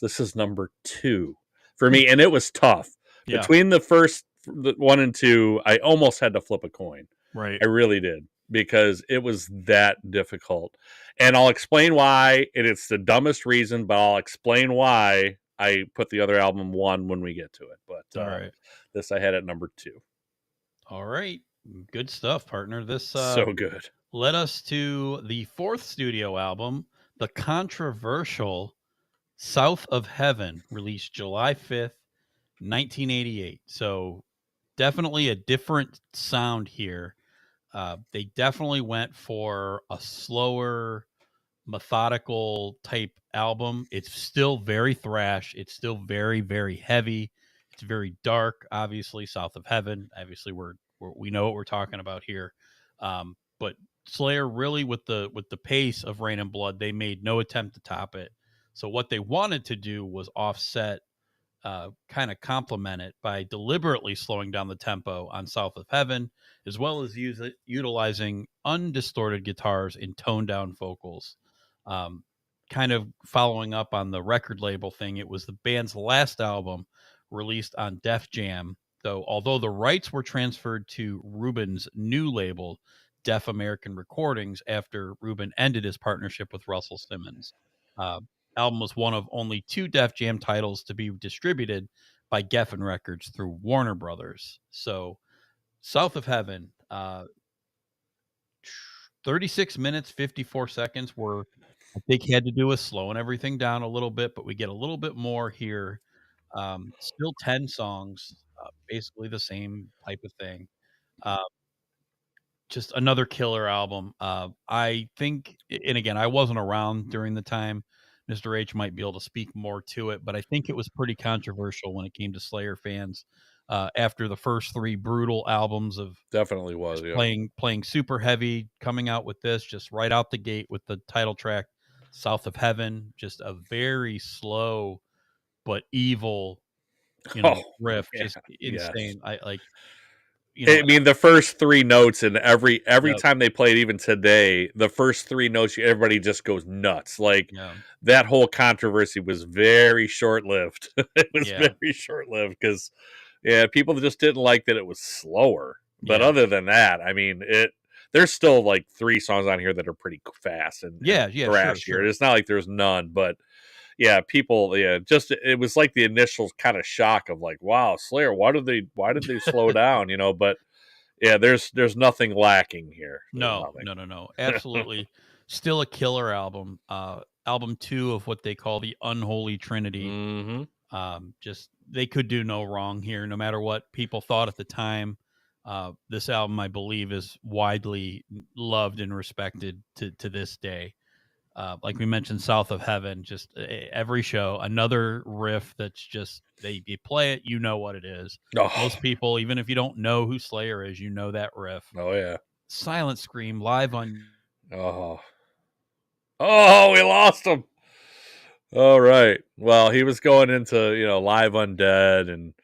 This is number 2 for me, and it was tough. Yeah. Between the first 1 and 2, I almost had to flip a coin. Right. I really did, because it was that difficult. And I'll explain why, and it's the dumbest reason, but I'll explain why I put the other album 1 when we get to it. But All right. this I had at number 2. All right. Good stuff, partner. This So good. led us to the 4th studio album, the controversial South of Heaven, released July 5th, 1988. So definitely a different sound here. They definitely went for a slower, methodical type album. It's still very thrash. It's still very, very heavy. It's very dark. Obviously, South of Heaven. Obviously, we know what we're talking about here. But Slayer really, with the pace of Rain and Blood, they made no attempt to top it. So what they wanted to do was offset, kind of complement it by deliberately slowing down the tempo on South of Heaven, as well as utilizing undistorted guitars and toned down vocals. Kind of following up on the record label thing, it was the band's last album released on Def Jam, though although the rights were transferred to Rubin's new label, Def American Recordings, after Rubin ended his partnership with Russell Simmons. Uh, Album was one of only 2 Def Jam titles to be distributed by Geffen Records through Warner Brothers. So, South of Heaven, 36 minutes, 54 seconds, were, I think, had to do with slowing everything down a little bit, but we get a little bit more here. Still 10 songs, basically the same type of thing. Just another killer album. I think, and again, I wasn't around during the time. Mr. H might be able to speak more to it, but I think it was pretty controversial when it came to Slayer fans. After the first 3 brutal albums of Definitely was, yeah. playing super heavy, coming out with this just right out the gate with the title track, South of Heaven, just a very slow but evil, riff, yeah, just insane. yes. I I mean, the first 3 notes, and every Yep. time they play it, even today, the first 3 notes, everybody just goes nuts. Like, Yeah. that whole controversy was very short-lived. It was Yeah. very short-lived because, people just didn't like that it was slower. But Yeah. other than that, I mean, there's still like 3 songs on here that are pretty fast and thrash sure. here. It's not like there's none, but people, just it was like the initial kind of shock of like, wow, Slayer, why did they slow down? But there's nothing lacking here. No. Absolutely. Still a killer album. Album 2 of what they call the Unholy Trinity. Mm-hmm. Just, they could do no wrong here, no matter what people thought at the time. This album, I believe, is widely loved and respected to this day. Like we mentioned, South of Heaven, just every show, another riff that's just, they play it, you know what it is. Oh. Most people, even if you don't know who Slayer is, you know that riff. Oh, yeah. Silent Scream, live on... Oh, we lost him. All right. Well, he was going into, Live Undead and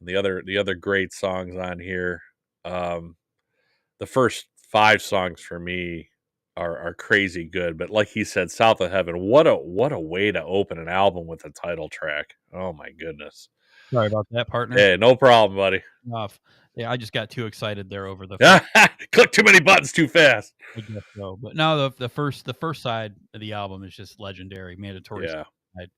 the other great songs on here. The first 5 songs for me are crazy good, but like he said, South of Heaven, what a way to open an album with a title track. Oh my goodness. Sorry about that, partner. Hey, no problem, buddy. Yeah, I just got too excited there over the click too many buttons too fast. I guess so. But no, the first side of the album is just legendary, mandatory. Yeah. Side.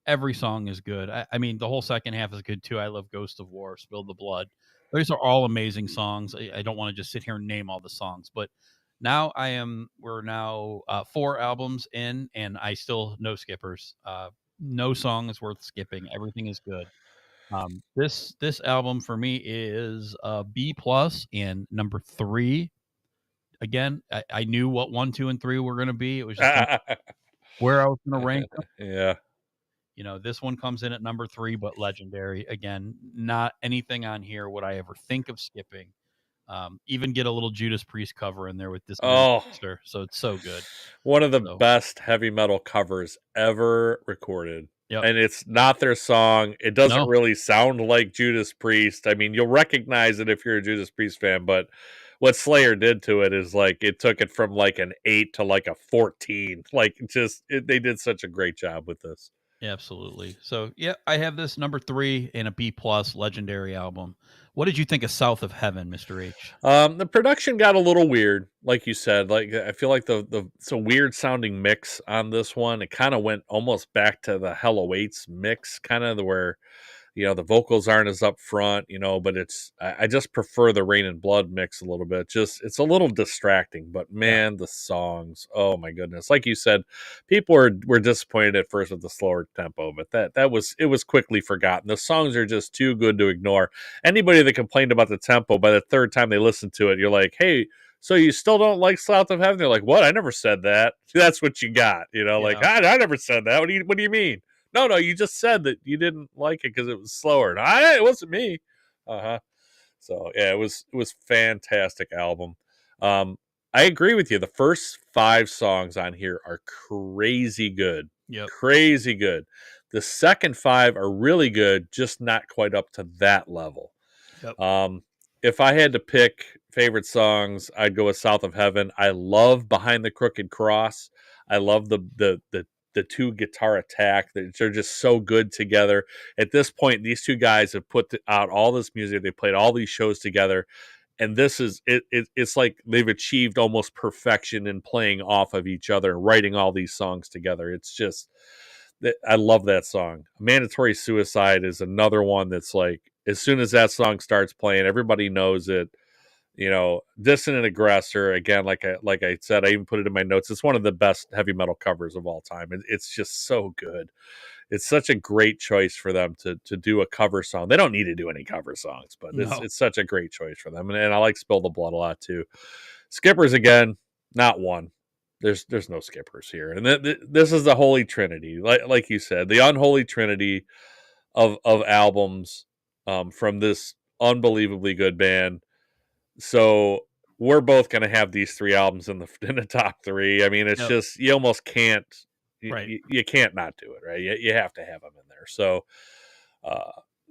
Every song is good. I mean, the whole second half is good too. I love Ghost of War, Spill the Blood. Those are all amazing songs. I don't want to just sit here and name all the songs, but now we're now 4 albums in, and I still no skippers. No song is worth skipping. Everything is good. This album for me is B+ and number 3. Again, I knew what 1, 2, and 3 were going to be. It was just where I was going to rank them. Yeah. You know, this one comes in at number 3, but legendary. Again, not anything on here would I ever think of skipping. Even get a little Judas Priest cover in there with this Oh, monster, so it's so good. one of the So, best heavy metal covers ever recorded. yep. And it's not their song. It doesn't No. really sound like Judas Priest. I mean, you'll recognize it if you're a Judas Priest fan, but what Slayer did to it is like it took it from like an 8 to like a 14. Like they did such a great job with this. Absolutely. So, yeah, I have this number 3 in a B+ legendary album. What did you think of South of Heaven, Mr. H? The production got a little weird, like you said. Like I feel like it's a weird sounding mix on this one. It kind of went almost back to the Hell Awaits mix, kind of where the vocals aren't as up front, but I just prefer the Rain and Blood mix a little bit. Just it's a little distracting, but man, the songs, oh my goodness. Like you said, people were disappointed at first with the slower tempo, but it was quickly forgotten. The songs are just too good to ignore. Anybody that complained about the tempo, by the third time they listen to it, you're like, hey, so you still don't like South of Heaven? They're like, what? I never said that. That's what you got. Like, I never said that. What do you mean? No, you just said that you didn't like it because it was slower. No, it wasn't me. So yeah, it was fantastic album. I agree with you. The first 5 songs on here are crazy good. Yep. Crazy good. The second 5 are really good, just not quite up to that level. Yep. If I had to pick favorite songs, I'd go with South of Heaven. I love Behind the Crooked Cross. I love the 2 guitar attack. They're just so good together. At this point, these 2 guys have put out all this music. They played all these shows together, and this is it's like they've achieved almost perfection in playing off of each other and writing all these songs together. It's just I love that song. Mandatory Suicide is another one that's like as soon as that song starts playing, everybody knows it. Dissonant Aggressor, again, like I said, I even put it in my notes. It's one of the best heavy metal covers of all time. It's just so good. It's such a great choice for them to do a cover song. They don't need to do any cover songs, but it's such a great choice for them. And I like Spill the Blood a lot too. Skippers, again, not one. There's no skippers here. And this is the Holy Trinity. Like you said, the unholy trinity of albums from this unbelievably good band. So we're both going to have these 3 albums in the top 3. I mean, it's just you almost can't, you can't not do it, right? You have to have them in there. So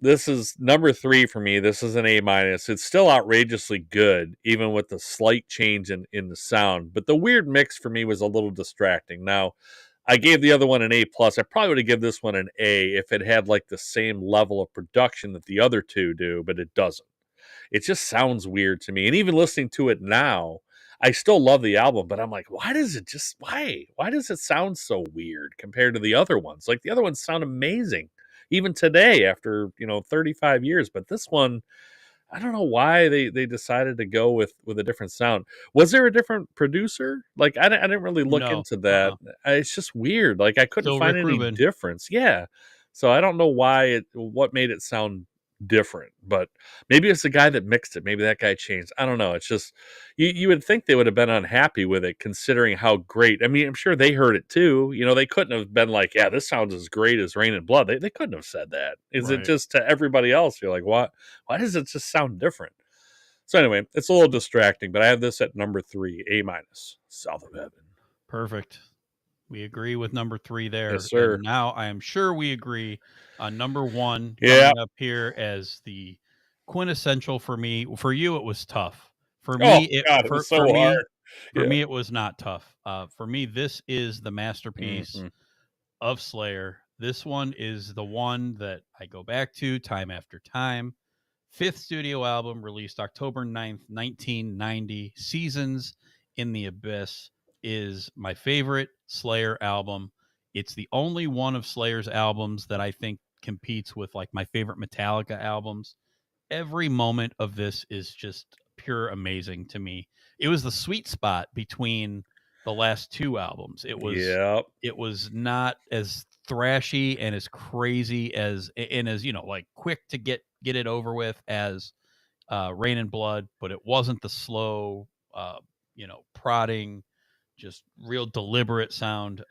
this is number 3 for me. This is an A-. It's still outrageously good, even with the slight change in the sound. But the weird mix for me was a little distracting. Now, I gave the other one an A+. I probably would have given this one an A if it had like the same level of production that the other 2 do, but it doesn't. It just sounds weird to me. And even listening to it now, I still love the album, but I'm like, why does it sound so weird compared to the other ones? Like the other ones sound amazing, even today after 35 years. But this one, I don't know why they decided to go with a different sound. Was there a different producer? Like I didn't really look into that. It's just weird. Like I couldn't find any difference. Yeah. So I don't know what made it sound different, but maybe it's the guy that mixed it. Maybe that guy changed. I don't know. It's just you would think they would have been unhappy with it considering how great. I mean, I'm sure they heard it too. They couldn't have been like, yeah, this sounds as great as Rain and Blood. They couldn't have said that. Is it just to everybody else? You're like, what? Why does it just sound different? So anyway, it's a little distracting, but I have this at number 3, A-, South of Heaven. Perfect. We agree with number 3 there. Yes, sir. And now I am sure we agree on number 1 coming up here as the quintessential for me. For you, it was tough. For me, it was so hard. For me, it was not tough. For me, this is the masterpiece of Slayer. This one is the one that I go back to time after time. 5th studio album, released October 9th, 1990. Seasons in the Abyss is my favorite Slayer album. It's the only one of Slayer's albums that I think competes with like my favorite Metallica albums. Every moment of this is just pure amazing to me. It was the sweet spot between the last 2 albums. It was not as thrashy and as crazy as like quick to get it over with as Rain and Blood, but it wasn't the slow prodding just real deliberate sound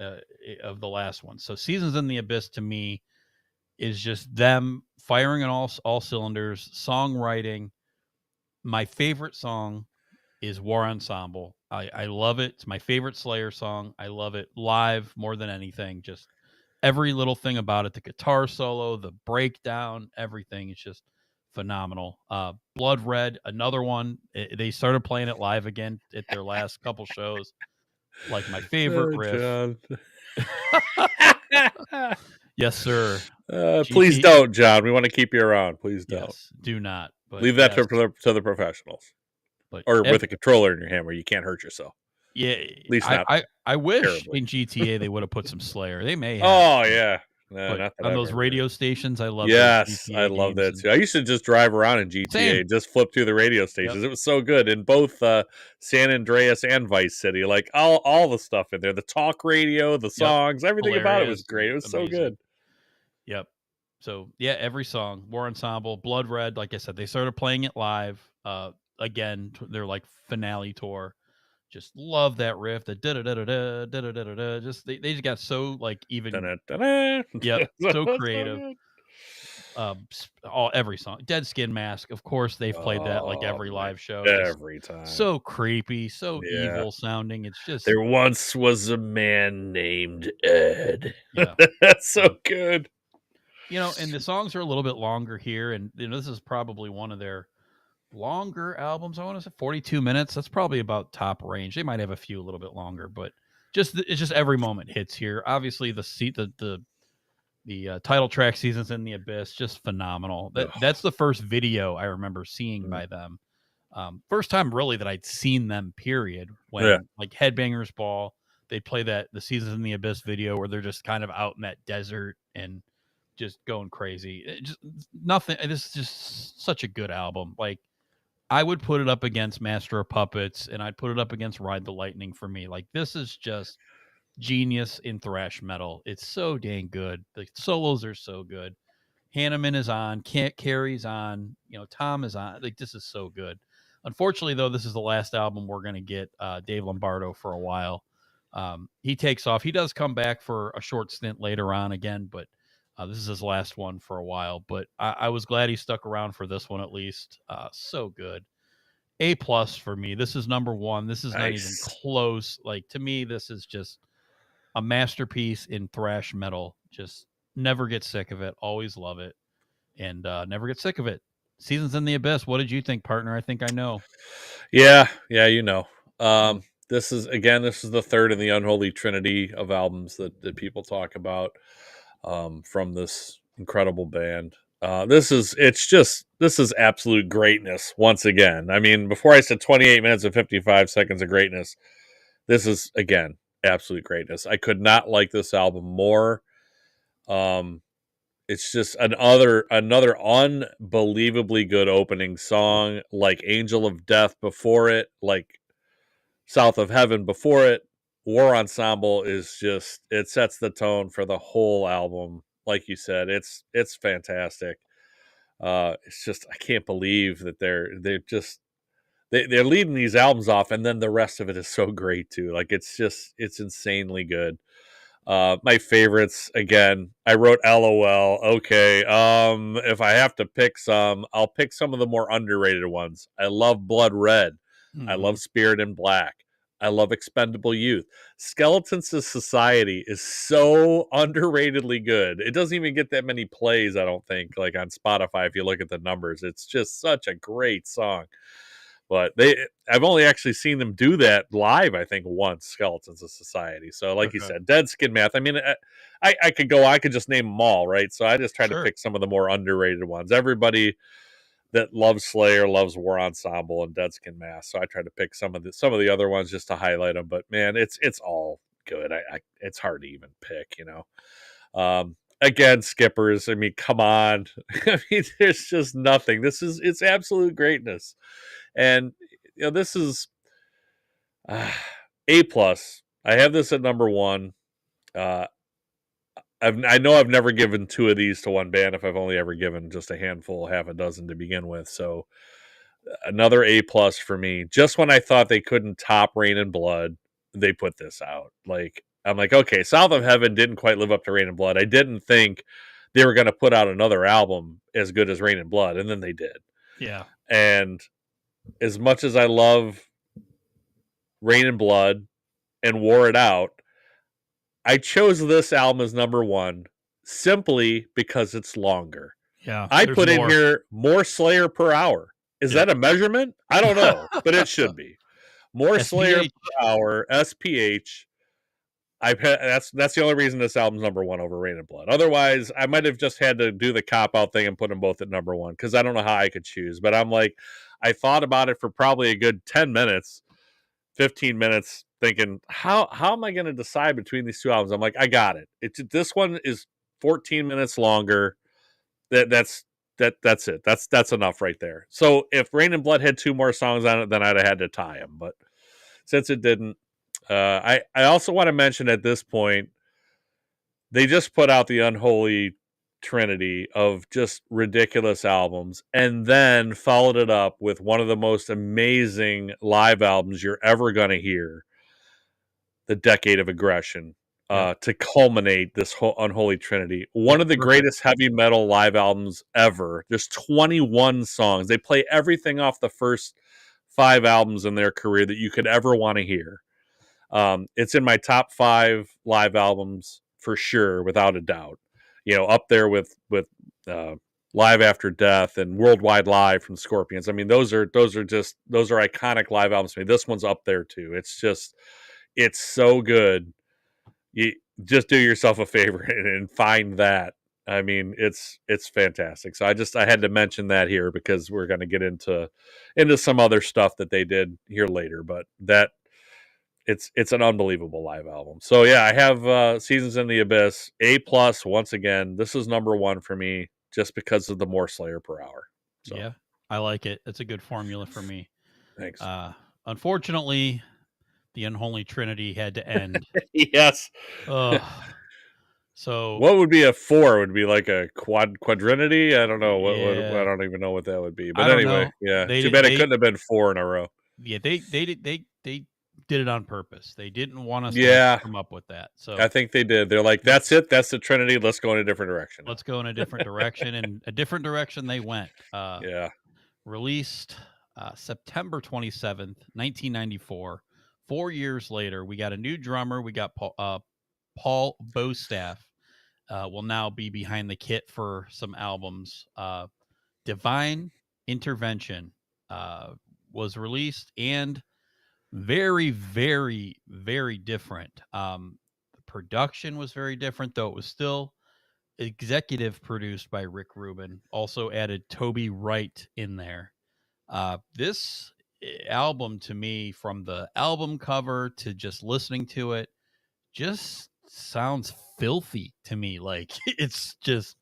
of the last one. So Seasons in the Abyss to me is just them firing on all cylinders, songwriting. My favorite song is War Ensemble. I love it. It's my favorite Slayer song. I love it live more than anything. Just every little thing about it, the guitar solo, the breakdown, everything is just phenomenal. Blood Red, another one. They started playing it live again at their last couple shows. Like my favorite riff. John. Yes, sir. Please don't, John. We want to keep you around. Please don't. Yes, do not. But leave that to the professionals. But or with a controller in your hand where you can't hurt yourself. Yeah, at least not. I wish terribly. in GTA they would have put some Slayer. They may have. Oh yeah. No, not that on I've those ever radio heard. stations, I love. Yes, I love that too. I used to just drive around in GTA, Same. just flip through the radio stations. It was so good in both San Andreas and Vice City. Like all the stuff in there, the talk radio, the songs, everything about it was great. It was amazing. so good. Yep. So yeah, every song, War Ensemble, Blood Red. Like I said, they started playing it live. Again, their like finale tour. Just love that riff. The da da da da da da da da da. Just they just got so like even. Yep, so creative. Every song, Dead Skin Mask. Of course, they've played that like every live show. Every time. So creepy, so evil sounding. It's just there once was a man named Ed. Yeah, that's so good. You know, and the songs are a little bit longer here, and you know this is probably one of their longer albums. I want to say 42 minutes. That's probably about top range. They might have a few a little bit longer, but it's just every moment hits here. Obviously, the title track, Seasons in the Abyss, just phenomenal. That's the first video I remember seeing by them. First time really that I'd seen them. Period. When like Headbangers Ball, they play the Seasons in the Abyss video where they're just kind of out in that desert and just going crazy. Just nothing. This is just such a good album. Like. I would put it up against Master of Puppets, and I'd put it up against Ride the Lightning for me. Like, this is just genius in thrash metal. It's so dang good. The solos are so good. Hanneman is on. Carey's on. You know, Tom is on. Like, this is so good. Unfortunately, though, this is the last album we're going to get Dave Lombardo for a while. He takes off. He does come back for a short stint later on again, but this is his last one for a while, but I was glad he stuck around for this one at least. So good. A+ for me. This is number one. This is not even close. Like, to me, this is just a masterpiece in thrash metal. Just never get sick of it. Always love it. And never get sick of it. Seasons in the Abyss. What did you think, partner? I think I know. Yeah, you know. This is the third in the unholy trinity of albums that people talk about. From this incredible band. This is absolute greatness once again. I mean, before I said 28 minutes and 55 seconds of greatness, this is again absolute greatness. I could not like this album more. It's just another unbelievably good opening song, like Angel of Death before it, like South of Heaven before it. War Ensemble is just, it sets the tone for the whole album. Like you said, it's fantastic. It's just, I can't believe that they're leading these albums off, and then the rest of it is so great too. Like it's insanely good. My favorites, again, I wrote LOL. Okay. If I have to pick some, I'll pick some of the more underrated ones. I love Blood Red. I love Spirit in Black. I love Expendable Youth. Skeletons of Society is so underratedly good. It doesn't even get that many plays, I don't think, like on Spotify if you look at the numbers. It's just such a great song. But I've only actually seen them do that live, I think, once, Skeletons of Society. So like you said, Dead Skin Math. I mean, I could go, I could just name them all, right? So I just try to pick some of the more underrated ones. Everybody that loves Slayer loves War Ensemble and Dead Skin Mask, so I try to pick some of the other ones just to highlight them. But man, it's all good. It's hard to even pick, you know. Again, Skippers. I mean, come on. I mean, there's just nothing. It's absolute greatness, and you know this is A+. I have this at number one. I know I've never given two of these to one band if I've only ever given just a handful, half a dozen to begin with. So another A+ for me. Just when I thought they couldn't top Rain and Blood, they put this out. Like, I'm like, okay, South of Heaven didn't quite live up to Rain and Blood. I didn't think they were going to put out another album as good as Rain and Blood, and then they did. Yeah. And as much as I love Rain and Blood and Wore It Out, I chose this album as number one simply because it's longer. Yeah. I there's put in more. here more Slayer per hour. Is that a measurement? I don't know, but it should be. More Slayer SPH. per hour, SPH. That's the only reason this album's number one over Rain and Blood. Otherwise, I might have just had to do the cop out thing and put them both at number one because I don't know how I could choose. But I'm like, I thought about it for probably a good 10 minutes, 15 minutes, thinking, how am I going to decide between these two albums? I'm like, I got it. This one is 14 minutes longer. That's it. That's enough right there. So if Rain and Blood had two more songs on it, then I'd have had to tie them. But since it didn't, I also want to mention at this point, they just put out the Unholy Trinity of just ridiculous albums, and then followed it up with one of the most amazing live albums you're ever going to hear, The Decade of Aggression. To culminate this whole Unholy Trinity. One of the greatest heavy metal live albums ever. There's 21 songs. They play everything off the first 5 albums in their career that you could ever want to hear. It's in my top 5 live albums for sure, without a doubt. You know, up there with Live After Death and Worldwide Live from Scorpions. I mean, those are iconic live albums to me. This one's up there too. It's so good. You just do yourself a favor and find that. I mean, it's fantastic. So I had to mention that here because we're going to get into some other stuff that they did here later. But that it's an unbelievable live album. So yeah, I have Seasons in the Abyss, A+ once again. This is number one for me just because of the more Slayer per hour. So. Yeah, I like it. It's a good formula for me. Thanks. Unfortunately, the Unholy Trinity had to end. Yes. So what would be a 4? Would be like a quadrinity? I don't know. I don't even know what that would be. But anyway, yeah. Too bad it couldn't have been 4 in a row. Yeah, they did it on purpose. They didn't want us to come up with that. So I think they did. They're like, that's it. That's the Trinity. Let's go in a different direction. Let's go in a different direction, and a different direction they went. Released September 27th, 1994. 4 years later, we got a new drummer. We got Paul Bostaff will now be behind the kit for some albums. Divine Intervention was released and very, very, very different. The production was very different, though it was still executive produced by Rick Rubin. Also added Toby Wright in there. This album, to me, from the album cover to just listening to it, just sounds filthy to me. Like, it's just,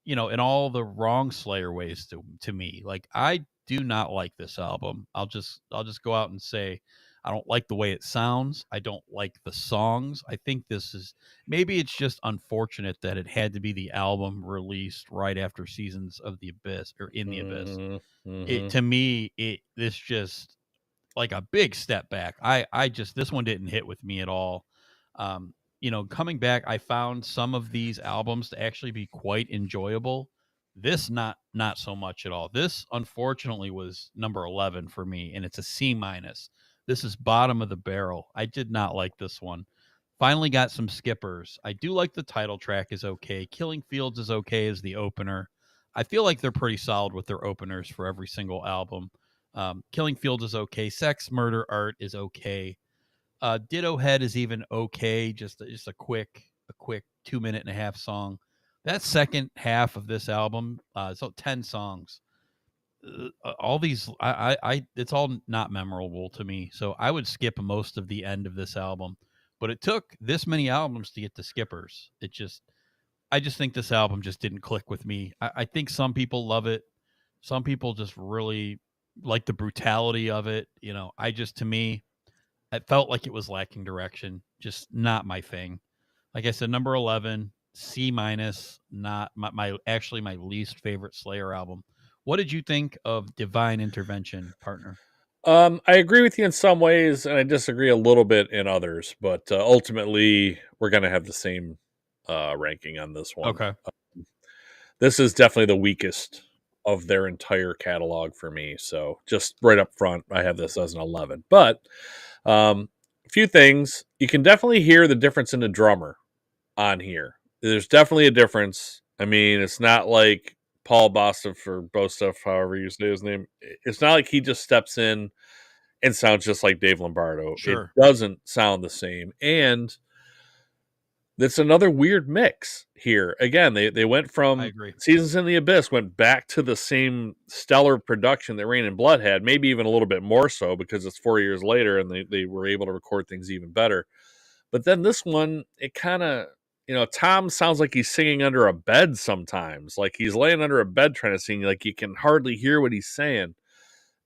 in all the wrong Slayer ways to me. Like, I do not like this album. I'll just go out and say I don't like the way it sounds. I don't like the songs. I think maybe it's just unfortunate that it had to be the album released right after Seasons of the Abyss or In the Abyss. Mm-hmm. To me, this just like a big step back. This one didn't hit with me at all. Coming back, I found some of these albums to actually be quite enjoyable. This not so much at all. This unfortunately was number 11 for me, and it's a C-. This is bottom of the barrel. I did not like this one. Finally got some skippers. I do like the title track is okay. Killing Fields is okay as the opener. I feel like they're pretty solid with their openers for every single album. Killing Fields is okay. Sex, Murder, Art is okay. Ditto Head is even okay. Just a quick 2.5-minute song. That second half of this album, so 10 songs. All these, it's all not memorable to me. So I would skip most of the end of this album. But it took this many albums to get to skippers. I just think this album just didn't click with me. I think some people love it. Some people just really like the brutality of it. To me, it felt like it was lacking direction. Just not my thing. Like I said, number 11, C-, not my least favorite Slayer album. What did you think of Divine Intervention, partner? I agree with you in some ways, and I disagree a little bit in others. But ultimately, we're going to have the same ranking on this one. Okay. This is definitely the weakest of their entire catalog for me. So just right up front, I have this as an 11. But a few things. You can definitely hear the difference in the drummer on here. There's definitely a difference. I mean, it's not like Paul Bostaph or Bostaph, however you say his name. It's not like he just steps in and sounds just like Dave Lombardo. It Sure. doesn't sound the same. And that's another weird mix here. Again, they went I from agree. Seasons in the Abyss, went back to the same stellar production that Rain and Blood had, maybe even a little bit more so because it's 4 years later and they were able to record things even better. But then this one, it kind of, Tom sounds like he's singing under a bed sometimes. Like he's laying under a bed trying to sing, like you can hardly hear what he's saying.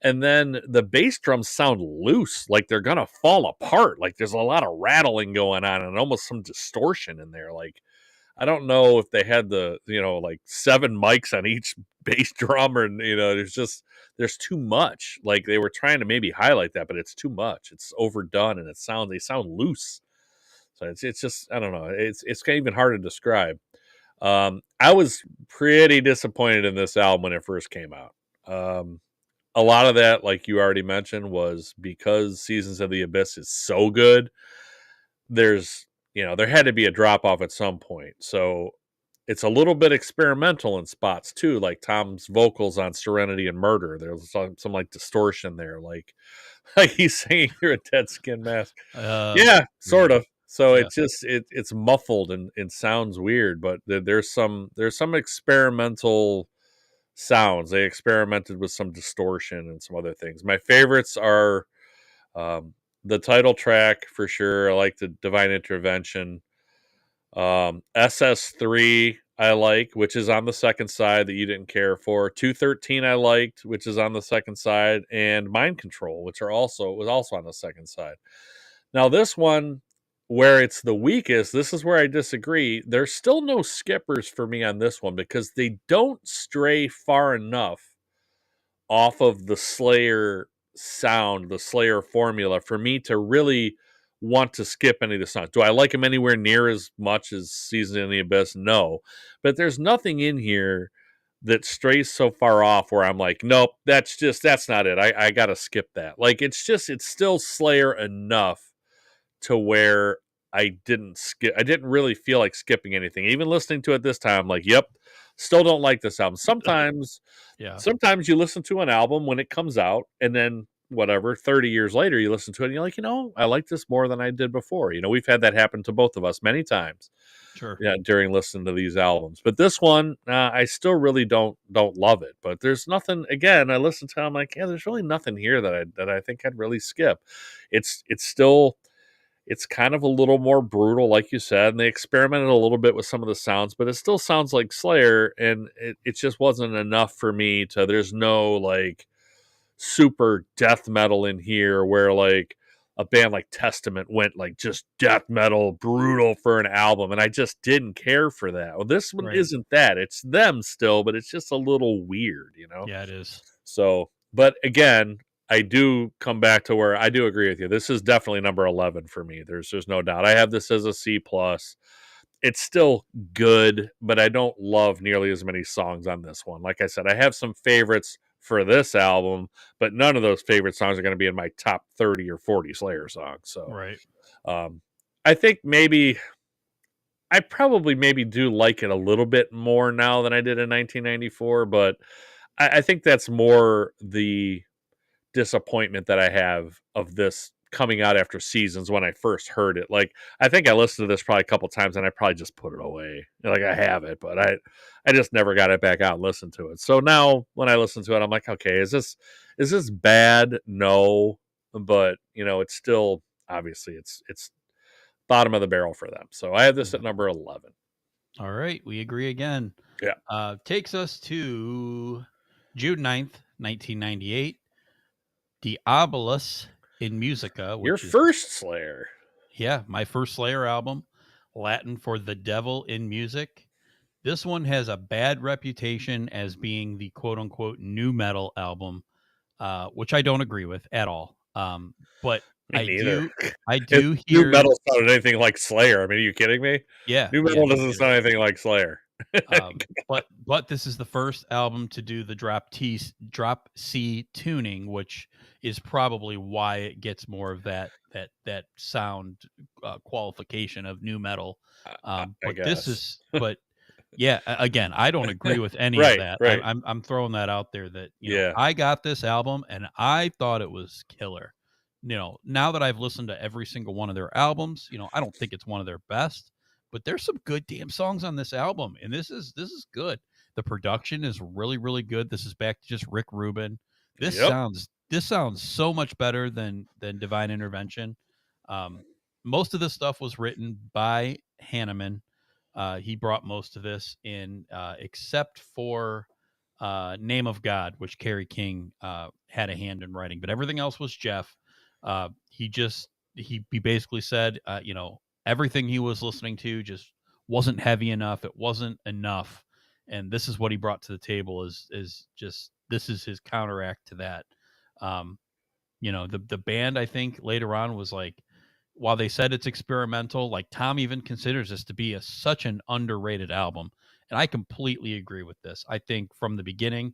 And then the bass drums sound loose, like they're gonna fall apart. Like there's a lot of rattling going on and almost some distortion in there. Like I don't know if they had like 7 mics on each bass drum, or there's too much. Like they were trying to maybe highlight that, but it's too much. It's overdone and they sound loose. So it's just, I don't know. It's kind of even hard to describe. I was pretty disappointed in this album when it first came out. A lot of that, like you already mentioned, was because Seasons of the Abyss is so good. There had to be a drop off at some point. So it's a little bit experimental in spots too, like Tom's vocals on Serenity and Murder. There's some like distortion there, like like he's singing through a dead skin mask. Yeah, sort of. So Yeah. it's muffled and sounds weird, but there's some experimental sounds. They experimented with some distortion and some other things. My favorites are the title track for sure. I like the Divine Intervention. SS3 I like, which is on the second side that you didn't care for. 213 I liked, which is on the second side, and Mind Control, which was also on the second side. Now this one, where it's the weakest, this is where I disagree. There's still no skippers for me on this one because they don't stray far enough off of the Slayer sound, the Slayer formula, for me to really want to skip any of the songs. Do I like them anywhere near as much as Season in the Abyss? No. But there's nothing in here that strays so far off where I'm like, nope, that's not it. I gotta skip that. Like it's still Slayer enough to where I didn't really feel like skipping anything. Even listening to it this time, I'm like, yep, still don't like this album. Sometimes you listen to an album when it comes out, and then whatever, 30 years later, you listen to it and you're like, I like this more than I did before. We've had that happen to both of us many times. Sure. Yeah, during listening to these albums. But this one, I still really don't love it. But there's nothing. Again, I listen to it, I'm like, yeah, there's really nothing here that I think I'd really skip. It's still. It's kind of a little more brutal, like you said, and they experimented a little bit with some of the sounds, but it still sounds like Slayer, and it just wasn't enough for me to. There's no like super death metal in here where like a band like Testament went like just death metal brutal for an album, and I just didn't care for that. Well, this one isn't that. It's them still, but it's just a little weird. Yeah, it is. So, but again, I do come back to where I do agree with you. This is definitely number 11 for me. There's no doubt. I have this as a C plus. It's still good, but I don't love nearly as many songs on this one. Like I said, I have some favorites for this album, but none of those favorite songs are going to be in my top 30 or 40 Slayer songs. So, Right. I think I probably maybe do like it a little bit more now than I did in 1994, but I think that's more the disappointment that I have of this coming out after Seasons when I first heard it. Like, I think I listened to this probably a couple times and I probably just put it away. Like, I have it, but I just never got it back out and listened to it. So now when I listen to it, I'm like, okay, is this bad? No, but it's still obviously it's bottom of the barrel for them. So I have this at number 11. All right, we agree again. Yeah. Takes us to June 9th, 1998. Diabolus in Musica. Your first Slayer. Yeah, my first Slayer album, Latin for the Devil in Music. This one has a bad reputation as being the quote-unquote new metal album which I don't agree with at all. But Me I neither. do, I If do new hear, metal sounded anything like Slayer, I mean, are you kidding me? yeah, New yeah, metal no doesn't kidding. sound anything like Slayer. But this is the first album to do the drop C tuning, which is probably why it gets more of that sound qualification of new metal. I But this guess. is, but yeah, again, I don't agree with any of Right, that. I'm right. I'm I'm throwing that out there that Yeah. I got this album and I thought it was killer. Now that I've listened to every single one of their albums, I don't think it's one of their best, but there's some good damn songs on this album, and this is good. The production is really really good. This is back to just Rick Rubin. This Yep. sounds this sounds so much better than Divine Intervention. Um, Most of this stuff was written by Hanneman. He brought most of this in, except for Name of God, which Kerry King had a hand in writing, but everything else was Jeff. He basically said, everything he was listening to just wasn't heavy enough. It wasn't enough, and this is what he brought to the table. Is just this is his counteract to that. Um, the band, I think, later on was like, while they said it's experimental, like Tom even considers this to be such an underrated album, and I completely agree with this. I think from the beginning,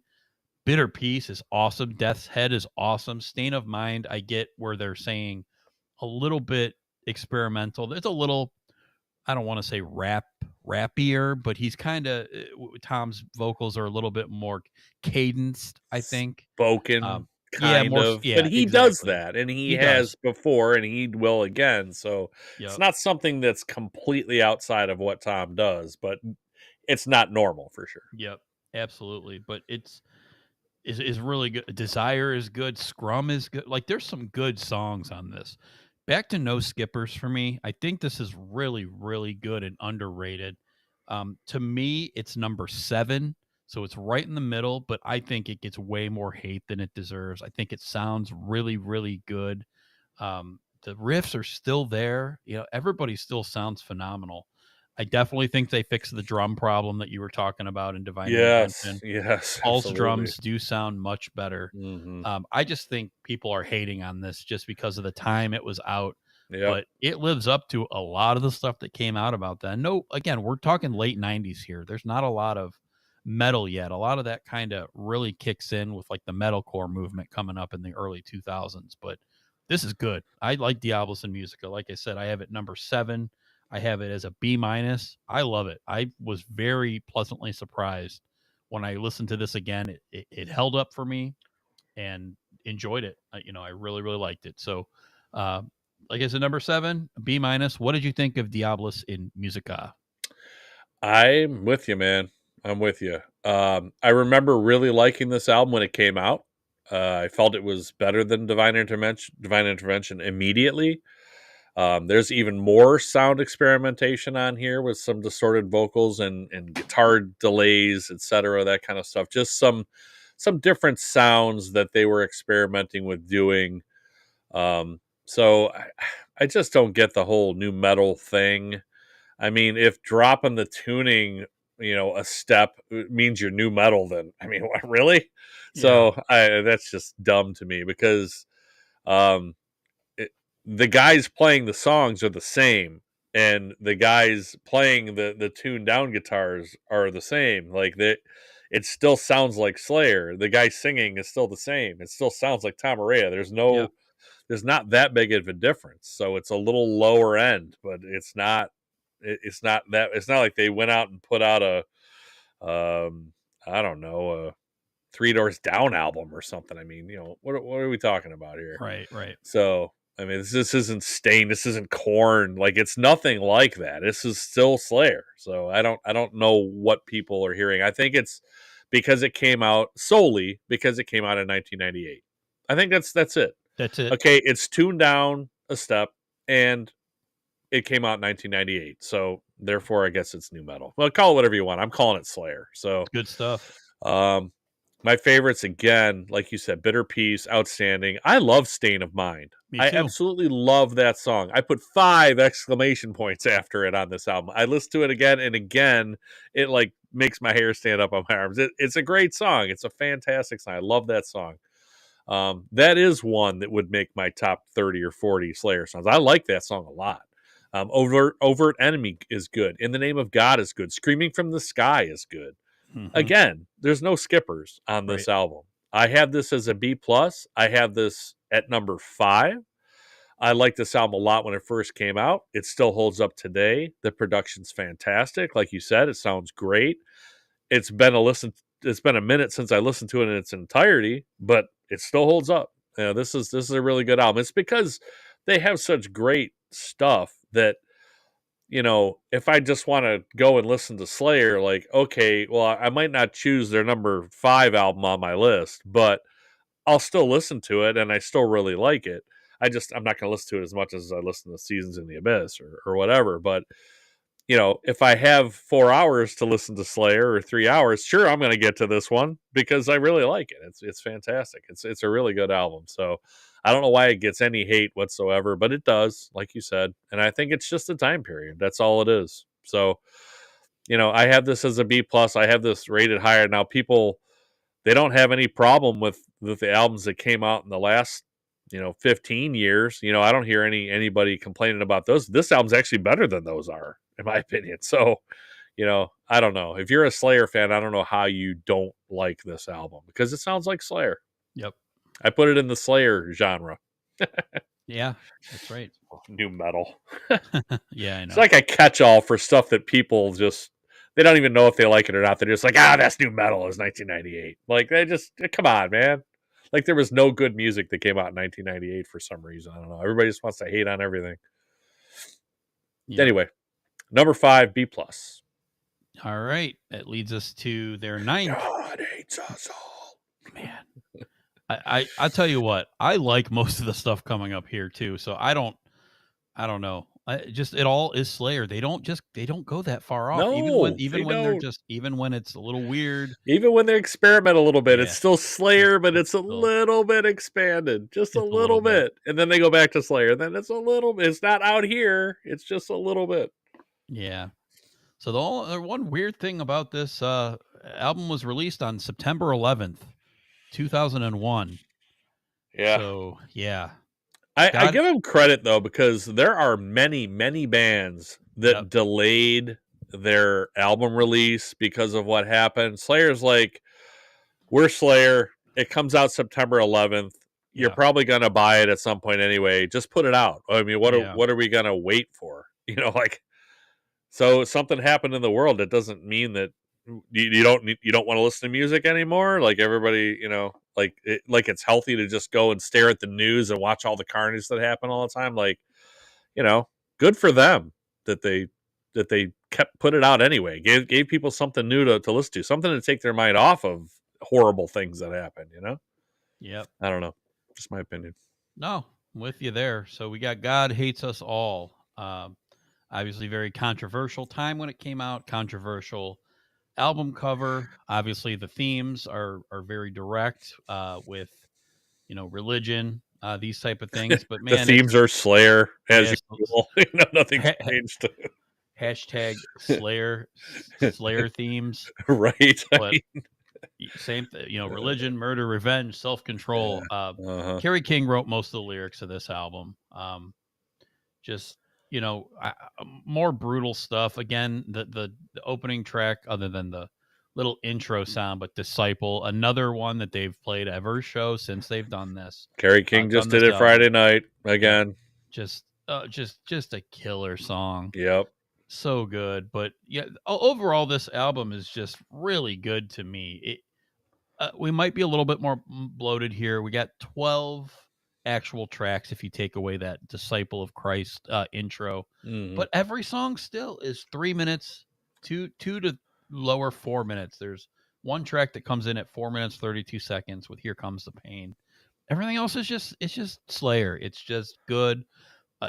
Bitter Peace is awesome, Death's Head is awesome, Stain of Mind, I get where they're saying a little bit experimental. There's a little, I don't want to say rappier, but he's kind of, Tom's vocals are a little bit more cadenced, I think. Spoken, Um, yeah, kind more, of. But yeah, he does exactly. that, and he He does. has before, and he will again. So it's Yep. not something that's completely outside of what Tom does, but it's not normal for sure. Yep. Absolutely. But is really good. Desire is good. Scrum is good. Like there's some good songs on this. Back to No Skippers for me. I think this is really, really good and underrated. To me, it's number 7. So it's right in the middle, but I think it gets way more hate than it deserves. I think it sounds really, really good. The riffs are still there. Everybody still sounds phenomenal. I definitely think they fixed the drum problem that you were talking about in Divine Yes, Intervention. yes, Paul's absolutely. drums do sound much better. Hmm. I just think people are hating on this just because of the time it was out, Yep. but it lives up to a lot of the stuff that came out about that. No, again, we're talking late 90s here. There's not a lot of metal yet. A lot of that kind of really kicks in with like the metalcore movement coming up in the early 2000s, but this is good. I like Diablos in Musica. Like I said, I have it number 7. I have it as a B minus. I love it. I was very pleasantly surprised when I listened to this again. It held up for me and enjoyed it. I really really liked it. So, uh, like I said, number 7, B minus. What did you think of Diablos in Musica? I'm with you, man. I'm with you. I remember really liking this album when it came out. I felt it was better than Divine Intervention. Divine Intervention immediately. There's even more sound experimentation on here with some distorted vocals and guitar delays, etc. That kind of stuff. Just some different sounds that they were experimenting with doing. So I just don't get the whole new metal thing. I mean, if dropping the tuning, a step means you're new metal, then I mean, what, really? Yeah, That's just dumb to me because um, it, the guys playing the songs are the same, and the guys playing the tuned down guitars are the same. Like that, it still sounds like Slayer. The guy singing is still the same. It still sounds like Tom Araya. yeah, There's not that big of a difference. So it's a little lower end, but it's not. It's not that. It's not like they went out and put out I don't know, a Three Doors Down album or something. I mean, what are we talking about here? right, right. So I mean, this isn't Stain. This isn't Corn. Like it's nothing like that. This is still Slayer. So I don't know what people are hearing. I think it's because it came out solely because it came out in 1998. I think that's it. That's it. Okay, it's tuned down a step and it came out in 1998. So therefore, I guess it's new metal. Well, call it whatever you want. I'm calling it Slayer. So, It's good stuff. um, my favorites again, like you said, Bitter Peace, outstanding. I love Stain of Mind. Me I too. absolutely love that song. I put 5 exclamation points after it on this album. I listened to it again and again. It like makes my hair stand up on my arms. It's a great song. It's a fantastic song. I love that song. That is one that would make my top 30 or 40 Slayer songs. I like that song a lot. Overt Enemy is good. In the Name of God is good. Screaming from the Sky is good. Mhm. Again, there's no skippers on this album. I have this as a B plus. I have this at number 5. I liked this album a lot when it first came out. It still holds up today. The production's fantastic. Like you said, it sounds great. It's been a minute since I listened to it in its entirety, but it still holds up. This is a really good album. It's because they have such great stuff that, if I just want to go and listen to Slayer, like, okay, well, I might not choose their number 5 album on my list, but I'll still listen to it, and I still really like it. I'm not going to listen to it as much as I listen to Seasons in the Abyss or whatever. But if I have 4 hours to listen to Slayer or 3 hours, sure, I'm going to get to this one because I really like it. It's fantastic. It's a really good album. So I don't know why it gets any hate whatsoever, but it does, like you said. And I think it's just a time period. That's all it is. So I have this as a B plus. I have this rated higher now. People, they don't have any problem with the albums that came out in the last 15 years. I don't hear anybody complaining about those. This album's actually better than those are, in my opinion. So I don't know, if you're a Slayer fan, I don't know how you don't like this album because it sounds like Slayer. Yep. I put it in the Slayer genre. Yeah, that's right. New metal. Yeah, I know. It's like a catch-all for stuff that people just, they don't even know if they like it or not. They're just like, that's new metal. It's 1998. Like, they just, come on, man. Like, there was no good music that came out in 1998 for some reason. I don't know. Everybody just wants to hate on everything. Yeah. Anyway, number 5, B plus. All right. That leads us to their 9th. God hates us all. Man. I tell you what, I like most of the stuff coming up here too. So I don't know. It all is Slayer. They don't go that far off. No, even when they're just, even when it's a little weird. Even when they experiment a little bit, Yeah. it's still Slayer, but it's a little bit expanded, just a little bit. And then they go back to Slayer. Then it's a little bit. It's not out here. It's just a little bit. Yeah. So the one weird thing about this album was released on September 11th, 2001. Yeah. So yeah. I give them credit though, because there are many, many bands that delayed their album release because of what happened. Slayer's like, we're Slayer. It comes out September 11th. You're probably gonna buy it at some point anyway. Just put it out. I mean, what are we gonna wait for? So something happened in the world. That doesn't mean that you don't want to listen to music anymore. Like everybody, like it's healthy to just go and stare at the news and watch all the carnage that happen all the time. Like, good for them that they put it out anyway. Gave people something new to listen to, something to take their mind off of horrible things that happen. Yep. I don't know. Just my opinion. No, I'm with you there. So we got God Hates Us All. Obviously, very controversial time when it came out. Controversial album cover. Obviously, the themes are very direct with religion, these type of things. But man, the themes are Slayer as usual. Nothing changed. Hashtag Slayer themes. Right. But same, religion, murder, revenge, self-control. Kerry King wrote most of the lyrics of this album. Just more brutal stuff. Again, the opening track, other than the little intro sound, but Disciple, another one that they've played every show since they've done this. Kerry King just did it Friday night again. Just a killer song. Yep. So good. But yeah, overall, this album is just really good to me. We might be a little bit more bloated here. We got 12 actual tracks if you take away that Disciple of Christ intro. But every song still is 3 minutes, two to lower 4 minutes. There's one track that comes in at 4 minutes 32 seconds with Here Comes the Pain. Everything else is just Slayer. It's just good.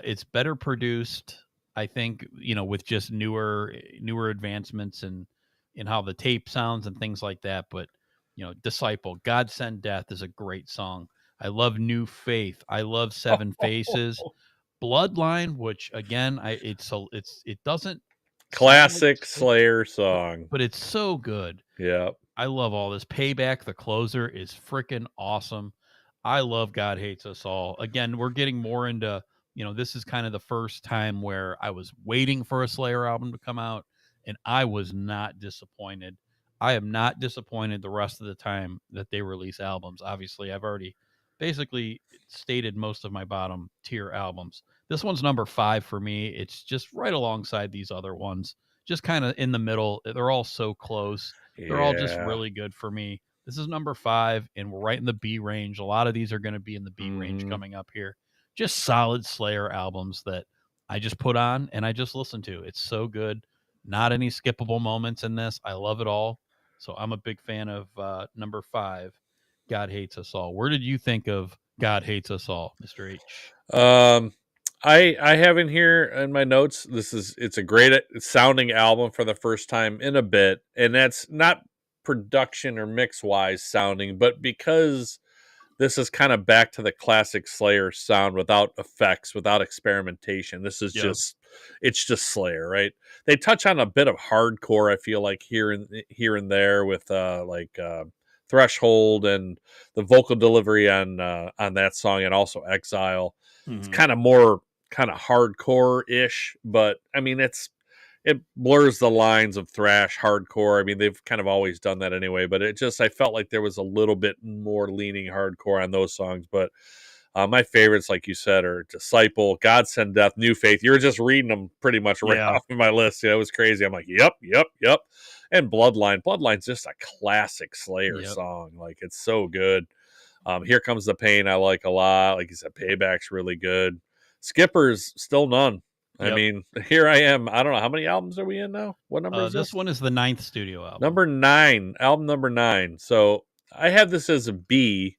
It's better produced, I think, with just newer advancements and in how the tape sounds and things like that. But Disciple, God Send Death is a great song. I love New Faith. I love Seven Faces. Bloodline, which again, it doesn't classic like Slayer song, but it's so good. Yeah, I love all this. Payback, the closer, is freaking awesome. I love God Hates Us All. Again, we're getting more into, this is kind of the first time where I was waiting for a Slayer album to come out, and I was not disappointed. I am not disappointed the rest of the time that they release albums. Obviously, I've already basically stated most of my bottom tier albums. This one's number 5 for me. It's just right alongside these other ones, just kind of in the middle. They're all so close. They're all just Yeah. really good for me. This is number 5, and we're right in the B range. A lot of these are going to be in the B range coming up here. Just solid Slayer albums that I just put on and I just listen to. It's so good. Not any skippable moments in this. I love it all. So I'm a big fan of number 5, God Hates Us All. Where did you think of God Hates Us All, Mr. H? I have in here in my notes. It's a great sounding album for the first time in a bit, and that's not production or mix wise sounding, but because this is kind of back to the classic Slayer sound without effects, without experimentation. This is Yep. it's just Slayer, right? They touch on a bit of hardcore, I feel like here and there with Threshold and the vocal delivery on that song, and also Exile. It's Mm-hmm. kind of more kind of hardcore ish, but I mean it blurs the lines of thrash hardcore. I mean, they've kind of always done that anyway, but I felt like there was a little bit more leaning hardcore on those songs. But my favorites, like you said, are Disciple, God Send Death, New Faith. You were just reading them pretty much right Yeah. off of my list. It was crazy. I'm like, yep. And Bloodline. Bloodline's just a classic Slayer song. Like, it's so good. Here Comes the Pain, I like a lot. Like you said, Payback's really good. Skipper's still none. I mean, here I am. I don't know. How many albums are we in now? What number is this? This one is the 9th studio album. Number 9. Album number 9. So I have this as a B.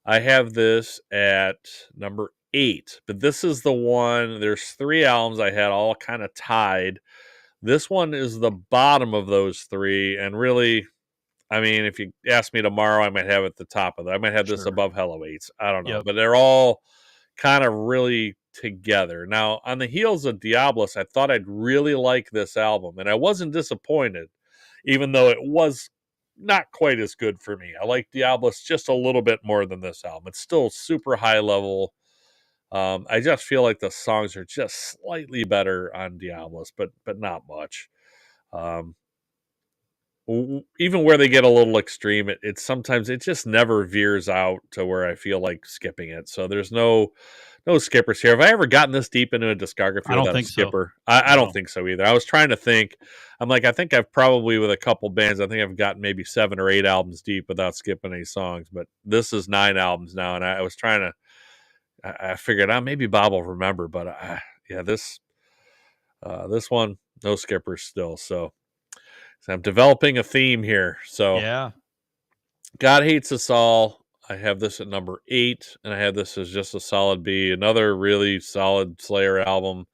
I have this at number 8. But this is the one. There's 3 albums I had all kind of tied. This one is the bottom of those 3. And really, I mean, if you ask me tomorrow, I might have it at the top of that. I might have this above Hello Eights. I don't know. Yep. But they're all kind of really together. Now, on the heels of Diabolus, I thought I'd really like this album, and I wasn't disappointed, even though it was not quite as good for me. I like Diabolus just a little bit more than this album. It's still super high level. I just feel like the songs are just slightly better on Diabolus, but not much. Even where they get a little extreme, it sometimes it just never veers out to where I feel like skipping it. So there's no skippers here. Have I ever gotten this deep into a discography I don't without a think so. skipper? I don't think so either. I was trying to think. I'm like, I think I've probably with a couple bands, I think I've gotten maybe 7 or 8 albums deep without skipping any songs. But this is 9 albums now, and I was trying to. I figured out maybe Bob will remember, but this one no skippers still. So I'm developing a theme here. So Yeah. God Hates Us All. I have this at number 8, and I have this as just a solid B. Another really solid Slayer album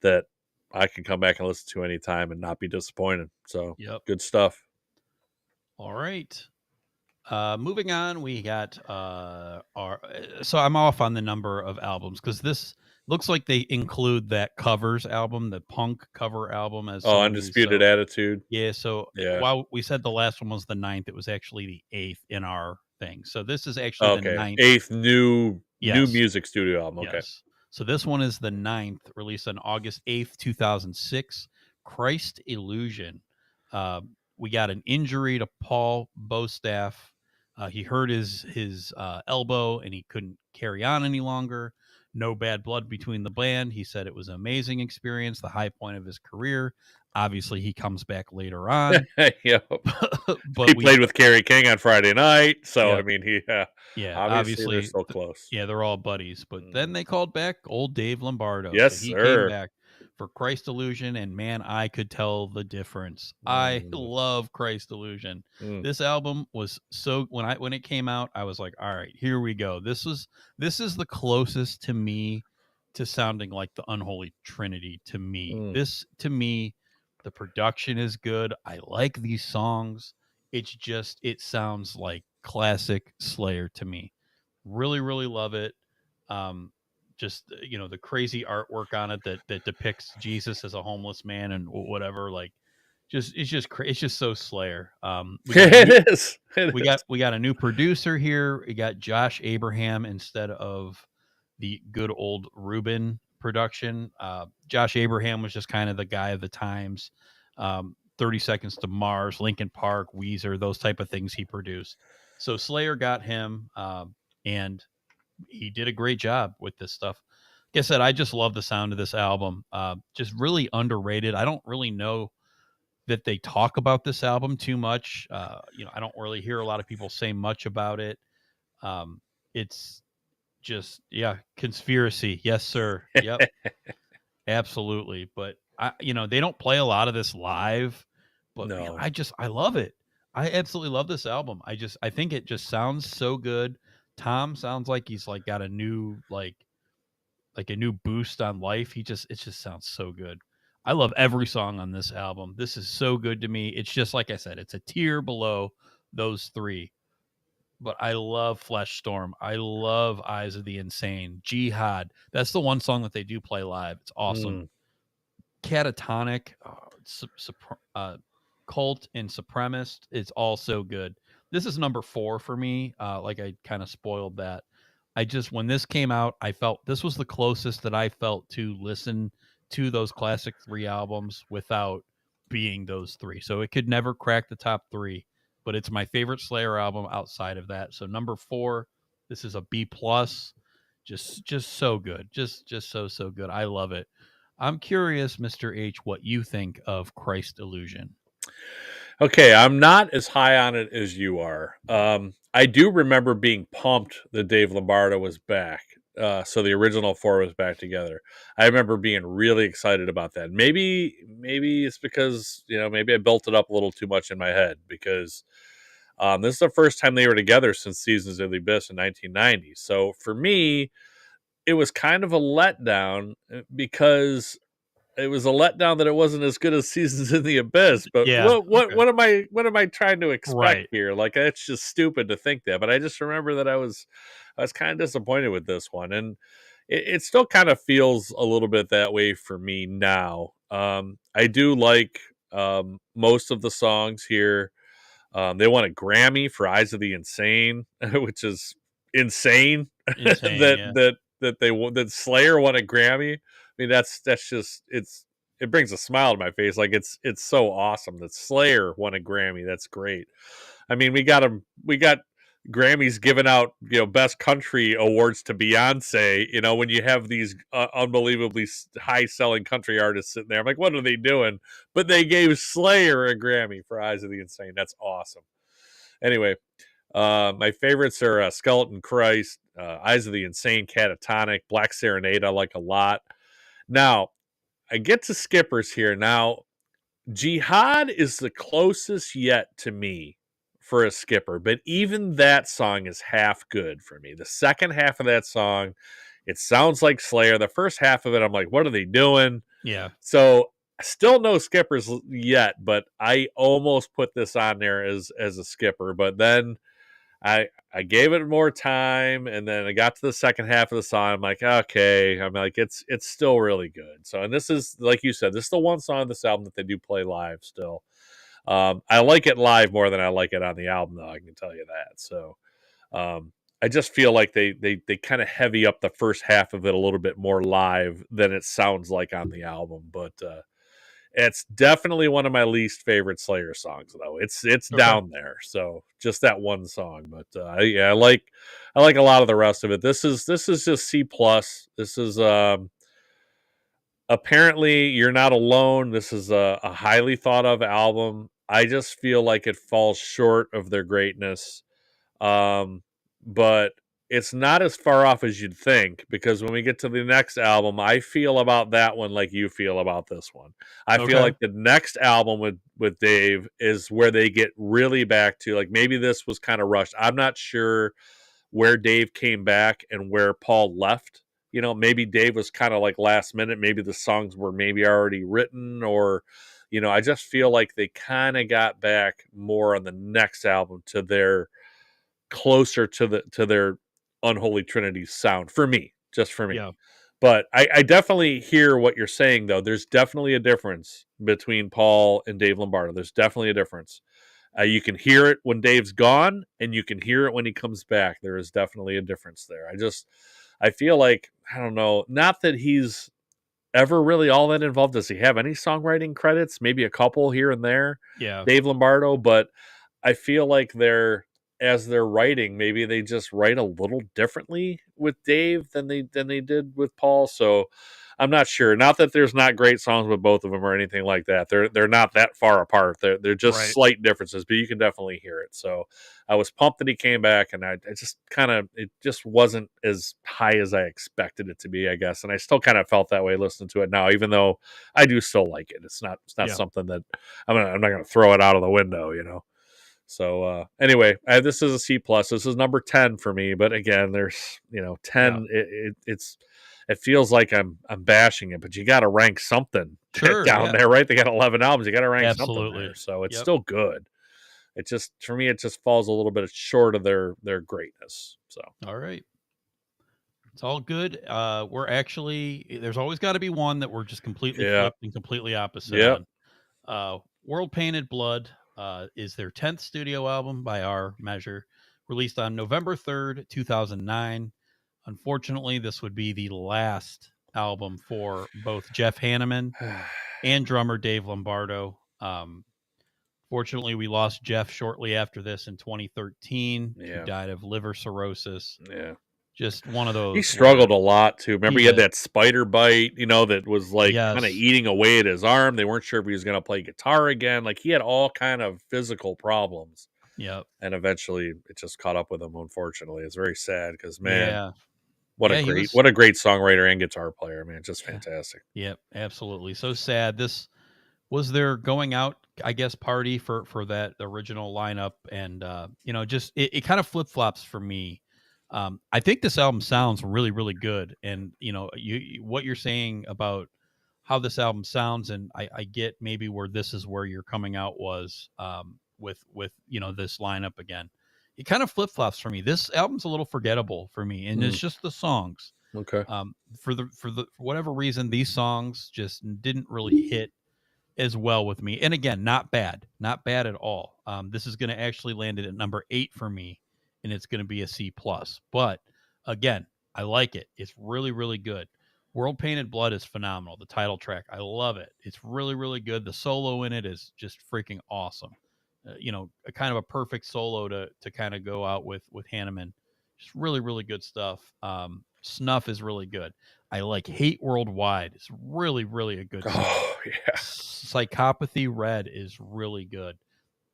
that I can come back and listen to anytime and not be disappointed. So good stuff. All right. Moving on, we got so I'm off on the number of albums because this looks like they include that covers album, the punk cover album as Undisputed Attitude. Yeah, so while we said the last one was the 9th, it was actually the 8th in our thing. So this is actually the 9th. 8th new music studio album. Okay. Yes. So this one is the 9th, released on August 8th, 2006. Christ Illusion. We got an injury to Paul Bostaff. He hurt his elbow and he couldn't carry on any longer. No bad blood between the band. He said it was an amazing experience, the high point of his career. Obviously, he comes back later on. But he played with Kerry King on Friday night, so I mean, obviously they're so close. Yeah, they're all buddies. But then they called back old Dave Lombardo. Yes, so he sir. came back for Christ Illusion, and man, I could tell the difference. I love Christ Illusion. This album was so when it came out, I was like, all right, here we go. This is the closest to me to sounding like the Unholy Trinity to me. This to me, the production is good. I like these songs. It's just it sounds like classic Slayer to me. Really, really love it. Just the crazy artwork on it that depicts Jesus as a homeless man and whatever, like It's just so Slayer. It is. We got a new producer here. We got Josh Abraham instead of the good old Ruben production. Josh Abraham was just kind of the guy of the times. 30 Seconds to Mars, Linkin Park, Weezer, those type of things he produced. So Slayer got him, and he did a great job with this stuff. Like I said, I just love the sound of this album. Just really underrated. I don't really know that they talk about this album too much. I don't really hear a lot of people say much about it. It's just, conspiracy. Yes, sir. Yep. Absolutely. But they don't play a lot of this live, but No. man, I love it. I absolutely love this album. I think it just sounds so good. Tom sounds like he's like got a new, like a new boost on life. It just sounds so good. I love every song on this album. This is so good to me. It's just like I said, it's a tier below those three. But I love Flesh Storm. I love Eyes of the Insane. Jihad. That's the one song that they do play live. It's awesome. Catatonic, Cult, and Supremacist. It's all so good. This is number 4 for me. Like I kind of spoiled that. When this came out, I felt this was the closest that I felt to listen to those classic 3 albums without being those 3. So it could never crack the top 3, but it's my favorite Slayer album outside of that. So number 4, this is a B+. Just so good. Just so good. I love it. I'm curious, Mr. H, what you think of Christ Illusion. Okay, I'm not as high on it as you are. I do remember being pumped that Dave Lombardo was back. So the original 4 was back together. I remember being really excited about that. Maybe it's because, maybe I built it up a little too much in my head because this is the first time they were together since Seasons of the Abyss in 1990. So for me, it was kind of a letdown because it was a letdown that it wasn't as good as Seasons in the Abyss. But what am I trying to expect here? Like, it's just stupid to think that. But I just remember that I was kind of disappointed with this one, and it still kind of feels a little bit that way for me now. I do like most of the songs here. They won a Grammy for Eyes of the Insane, which is insane. that Slayer won a Grammy. I mean, that's just it brings a smile to my face. Like it's so awesome that Slayer won a Grammy. That's great. I mean, we got Grammys giving out, best country awards to Beyonce, when you have these unbelievably high selling country artists sitting there. I'm like, what are they doing? But they gave Slayer a Grammy for Eyes of the Insane. That's awesome. Anyway, my favorites are Skeleton Christ, Eyes of the Insane, Catatonic, Black Serenade I like a lot. Now, I get to skippers here. Now, Jihad is the closest yet to me for a skipper, but even that song is half good for me. The second half of that song, it sounds like Slayer. The first half of it, I'm like, what are they doing? Yeah. So still no skippers yet, but I almost put this on there as a skipper, but then I gave it more time, and then I got to the second half of the song. I'm like, okay. I'm like, it's still really good. So, and this is, like you said, this is the one song on this album that they do play live still. I like it live more than I like it on the album, though. I can tell you that. So, I just feel like they kind of heavy up the first half of it a little bit more live than it sounds like on the album. But it's definitely one of my least favorite Slayer songs, though. It's okay. Down there. So just that one song, but I like a lot of the rest of it. This is just C+. This is apparently You're Not Alone. This is a highly thought of album. I just feel like it falls short of their greatness, but it's not as far off as you'd think, because when we get to the next album, I feel about that one like you feel about this one. I feel like the next album with Dave is where they get really back to, like, maybe this was kind of rushed. I'm not sure where Dave came back and where Paul left. Maybe Dave was kind of like last minute. Maybe the songs were maybe already written, or, I just feel like they kind of got back more on the next album to their closer to their Unholy Trinity sound, for me, just for me. Yeah. But I definitely hear what you're saying, though. There's definitely a difference between Paul and Dave Lombardo. There's definitely a difference. You can hear it when Dave's gone, and you can hear it when he comes back. There is definitely a difference there. I feel like, I don't know, not that he's ever really all that involved. Does he have any songwriting credits? Maybe a couple here and there, Yeah. Dave Lombardo, but I feel like as they're writing, maybe they just write a little differently with Dave than they did with Paul. So I'm not sure. Not that there's not great songs with both of them or anything like that. They're not that far apart. They're just Right. slight differences, but you can definitely hear it. So I was pumped that he came back, and I just it just wasn't as high as I expected it to be, I guess. And I still kind of felt that way listening to it now, even though I do still like it. It's not Yeah. something that I'm not going to throw it out of the window, you know. So anyway, this is a C plus. This is number 10 for me. But again, there's 10. It feels like I'm bashing it, but you got to rank something Sure, down yeah. there, right? They got 11 albums. You got to rank something Absolutely. there. So it's Yep. still good. It just, for me, it just falls a little bit short of their greatness. So All right. It's all good. We're actually, there's always got to be one that we're just completely Yeah. flipped and completely opposite Yep. on. World Painted Blood is their 10th studio album by our measure, released on November 3rd, 2009. Unfortunately, this would be the last album for both Jeff Hanneman and drummer Dave Lombardo. Fortunately, we lost Jeff shortly after this in 2013. Yeah. He died of liver cirrhosis. Yeah. Just one of those. He struggled a lot too. Remember, he had did. that spider bite, that was like Yes. kind of eating away at his arm. They weren't sure if he was going to play guitar again. Like, he had all kind of physical problems. Yep. And eventually it just caught up with him, unfortunately. It's very sad because, man, Yeah. what Yeah, a he great was- what a great songwriter and guitar player, man. Just fantastic. Yep. Absolutely. So sad. This was their going out, I guess, party for that original lineup. And, just it kind of flip flops for me. I think this album sounds really, really good. And, what you're saying about how this album sounds, and I get maybe where this is where you're coming out was with this lineup again. It kind of flip flops for me. This album's a little forgettable for me, and it's just the songs. Okay. For whatever reason, these songs just didn't really hit as well with me. And again, not bad at all. This is going to actually land it at number 8 for me, and it's going to be a C plus. But again, I like it. It's really, really good. World Painted Blood is phenomenal. The title track, I love it. It's really, really good. The solo in it is just freaking awesome. A kind of a perfect solo to kind of go out with Hanneman. Just really, really good stuff. Snuff is really good. I like Hate Worldwide. It's really, really a good song. Oh, yeah. Psychopathy Red is really good.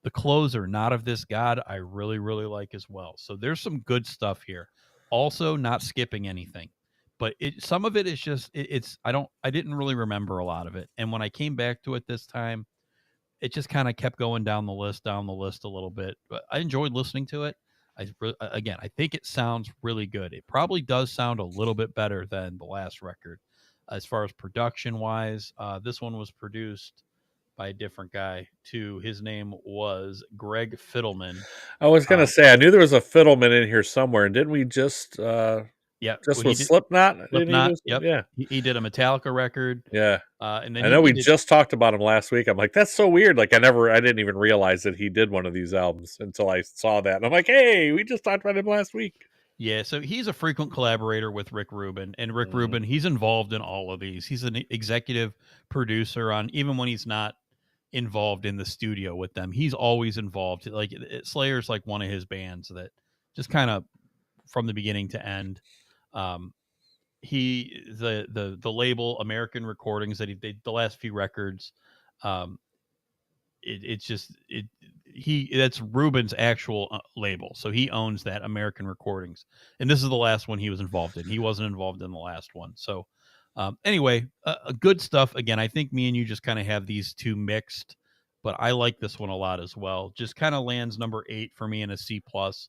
The closer, Not of This God, I really, really like as well. So there's some good stuff here. Also, not skipping anything. But some of it is just I didn't really remember a lot of it. And when I came back to it this time, it just kind of kept going down the list a little bit. But I enjoyed listening to it. I think it sounds really good. It probably does sound a little bit better than the last record. As far as production wise, this one was produced by a different guy too. His name was Greg Fiddleman. I was going to say, I knew there was a Fiddleman in here somewhere. And didn't we just with Slipknot? Slipknot, yep. Yeah. He did a Metallica record. Yeah. And then I know we just talked about him last week. I'm like, that's so weird. Like, I didn't even realize that he did one of these albums until I saw that. And I'm like, hey, we just talked about him last week. Yeah, so he's a frequent collaborator with Rick Rubin. And Rick Rubin, he's involved in all of these. He's an executive producer on, even when he's not involved in the studio with them, he's always involved. Like, Slayer's like one of his bands that just kind of from the beginning to end. The label American Recordings that he did the last few records, that's Rubin's actual label, so he owns that, American Recordings, and this is the last one he was involved in. He wasn't involved in the last one. So anyway, good stuff. Again, I think me and you just kind of have these two mixed, but I like this one a lot as well. Just kind of lands number 8 for me in a C plus.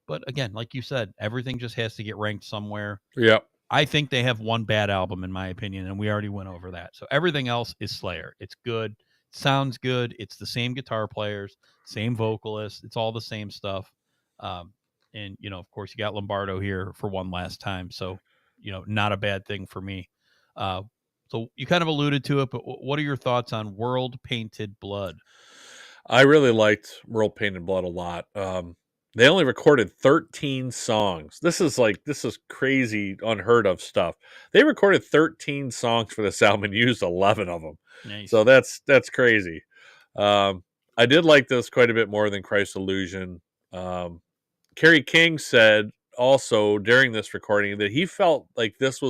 But again, like you said, everything just has to get ranked somewhere. Yep. I think they have one bad album, in my opinion, and we already went over that. So everything else is Slayer. It's good. It sounds good. It's the same guitar players, same vocalists. It's all the same stuff. And, of course, you got Lombardo here for one last time. So not a bad thing for me. So you kind of alluded to it, but what are your thoughts on World Painted Blood? I really liked World Painted Blood a lot. They only recorded 13 songs. This is crazy, unheard of stuff. They recorded 13 songs for this album and used 11 of them. Nice. So that's crazy. I did like this quite a bit more than Christ Illusion. Kerry King said also during this recording that he felt like this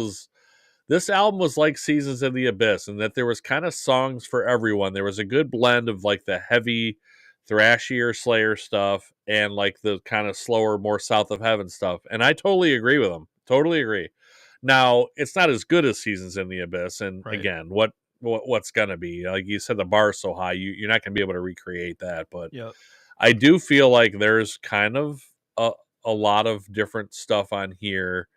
album was like Seasons of the Abyss, and that there was kind of songs for everyone. There was a good blend of like the heavy, thrashier Slayer stuff and like the kind of slower, more South of Heaven stuff. And I totally agree with him. Totally agree. Now, it's not as good as Seasons in the Abyss, and Right. again, what's gonna be? Like you said, the bar is so high, you're not gonna be able to recreate that. But Yep. I do feel like there's kind of a lot of different stuff on here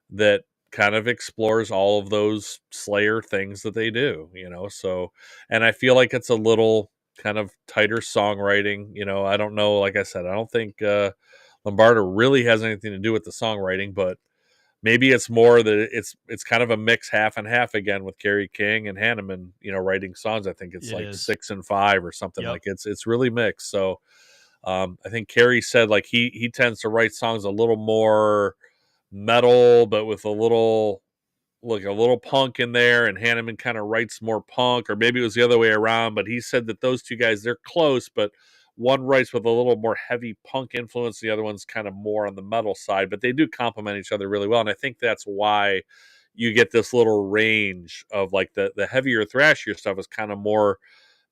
that kind of explores all of those Slayer things that they do, so, and I feel like it's a little kind of tighter songwriting. I don't know, like I said, I don't think Lombardo really has anything to do with the songwriting, but maybe it's more that it's kind of a mix, half and half again, with Kerry King and Hanneman, writing songs. I think it's It like is. 6 and 5 or something. Yep. Like it's really mixed. So I think Kerry said like he tends to write songs a little more metal, but with a little punk in there, and Hanneman kind of writes more punk, or maybe it was the other way around. But he said that those two guys, they're close, but one writes with a little more heavy punk influence, the other one's kind of more on the metal side, but they do complement each other really well. And I think that's why you get this little range of like the heavier, thrashier stuff is kind of more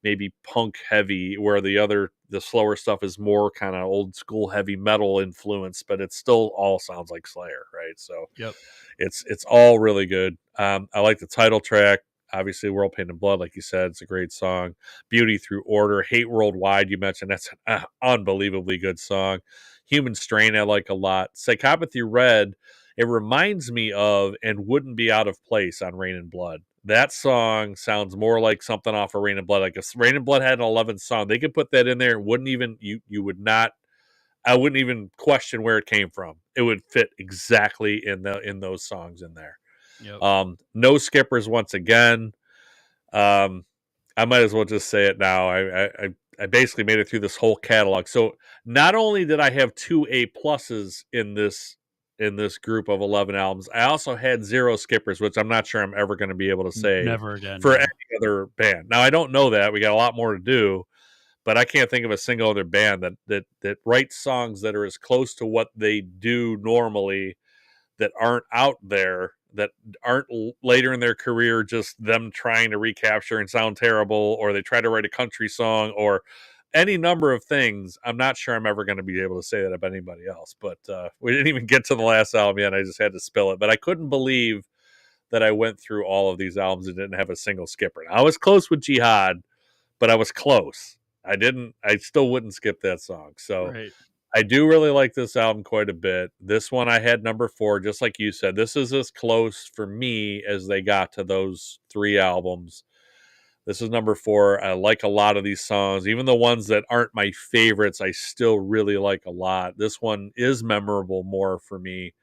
maybe punk heavy, where the slower stuff is more kind of old school heavy metal influence, but it still all sounds like Slayer, right? So Yep. it's all really good. I like the title track, obviously World Painted Blood, like you said, it's a great song. Beauty Through Order, Hate Worldwide, you mentioned, that's an unbelievably good song. Human Strain I like a lot. Psychopathy Red, it reminds me of and wouldn't be out of place on Rain and Blood. That song sounds more like something off of Rain and Blood. Like if Rain and Blood had an 11th song, they could put that in there. It wouldn't even you would not. I wouldn't even question where it came from. It would fit exactly in those songs in there. Yep. No skippers once again. I might as well just say it now. I basically made it through this whole catalog. So not only did I have 2 A pluses in this group of 11 albums, I also had 0 skippers, which I'm not sure I'm ever going to be able to say Never again. for No. any other band. Now I don't know that. We got a lot more to do, but I can't think of a single other band that writes songs that are as close to what they do normally, that aren't out there, that aren't later in their career just them trying to recapture and sound terrible, or they try to write a country song, or any number of things. I'm not sure I'm ever going to be able to say that about anybody else. But we didn't even get to the last album yet. I just had to spill it. But I couldn't believe that I went through all of these albums and didn't have a single skipper. Now, I was close with Jihad, but I was close. I still wouldn't skip that song. So Right. I do really like this album quite a bit. This one I had number 4, just like you said. This is as close for me as they got to those 3 albums. This is number 4. I like a lot of these songs. Even the ones that aren't my favorites, I still really like a lot. This one is memorable more for me.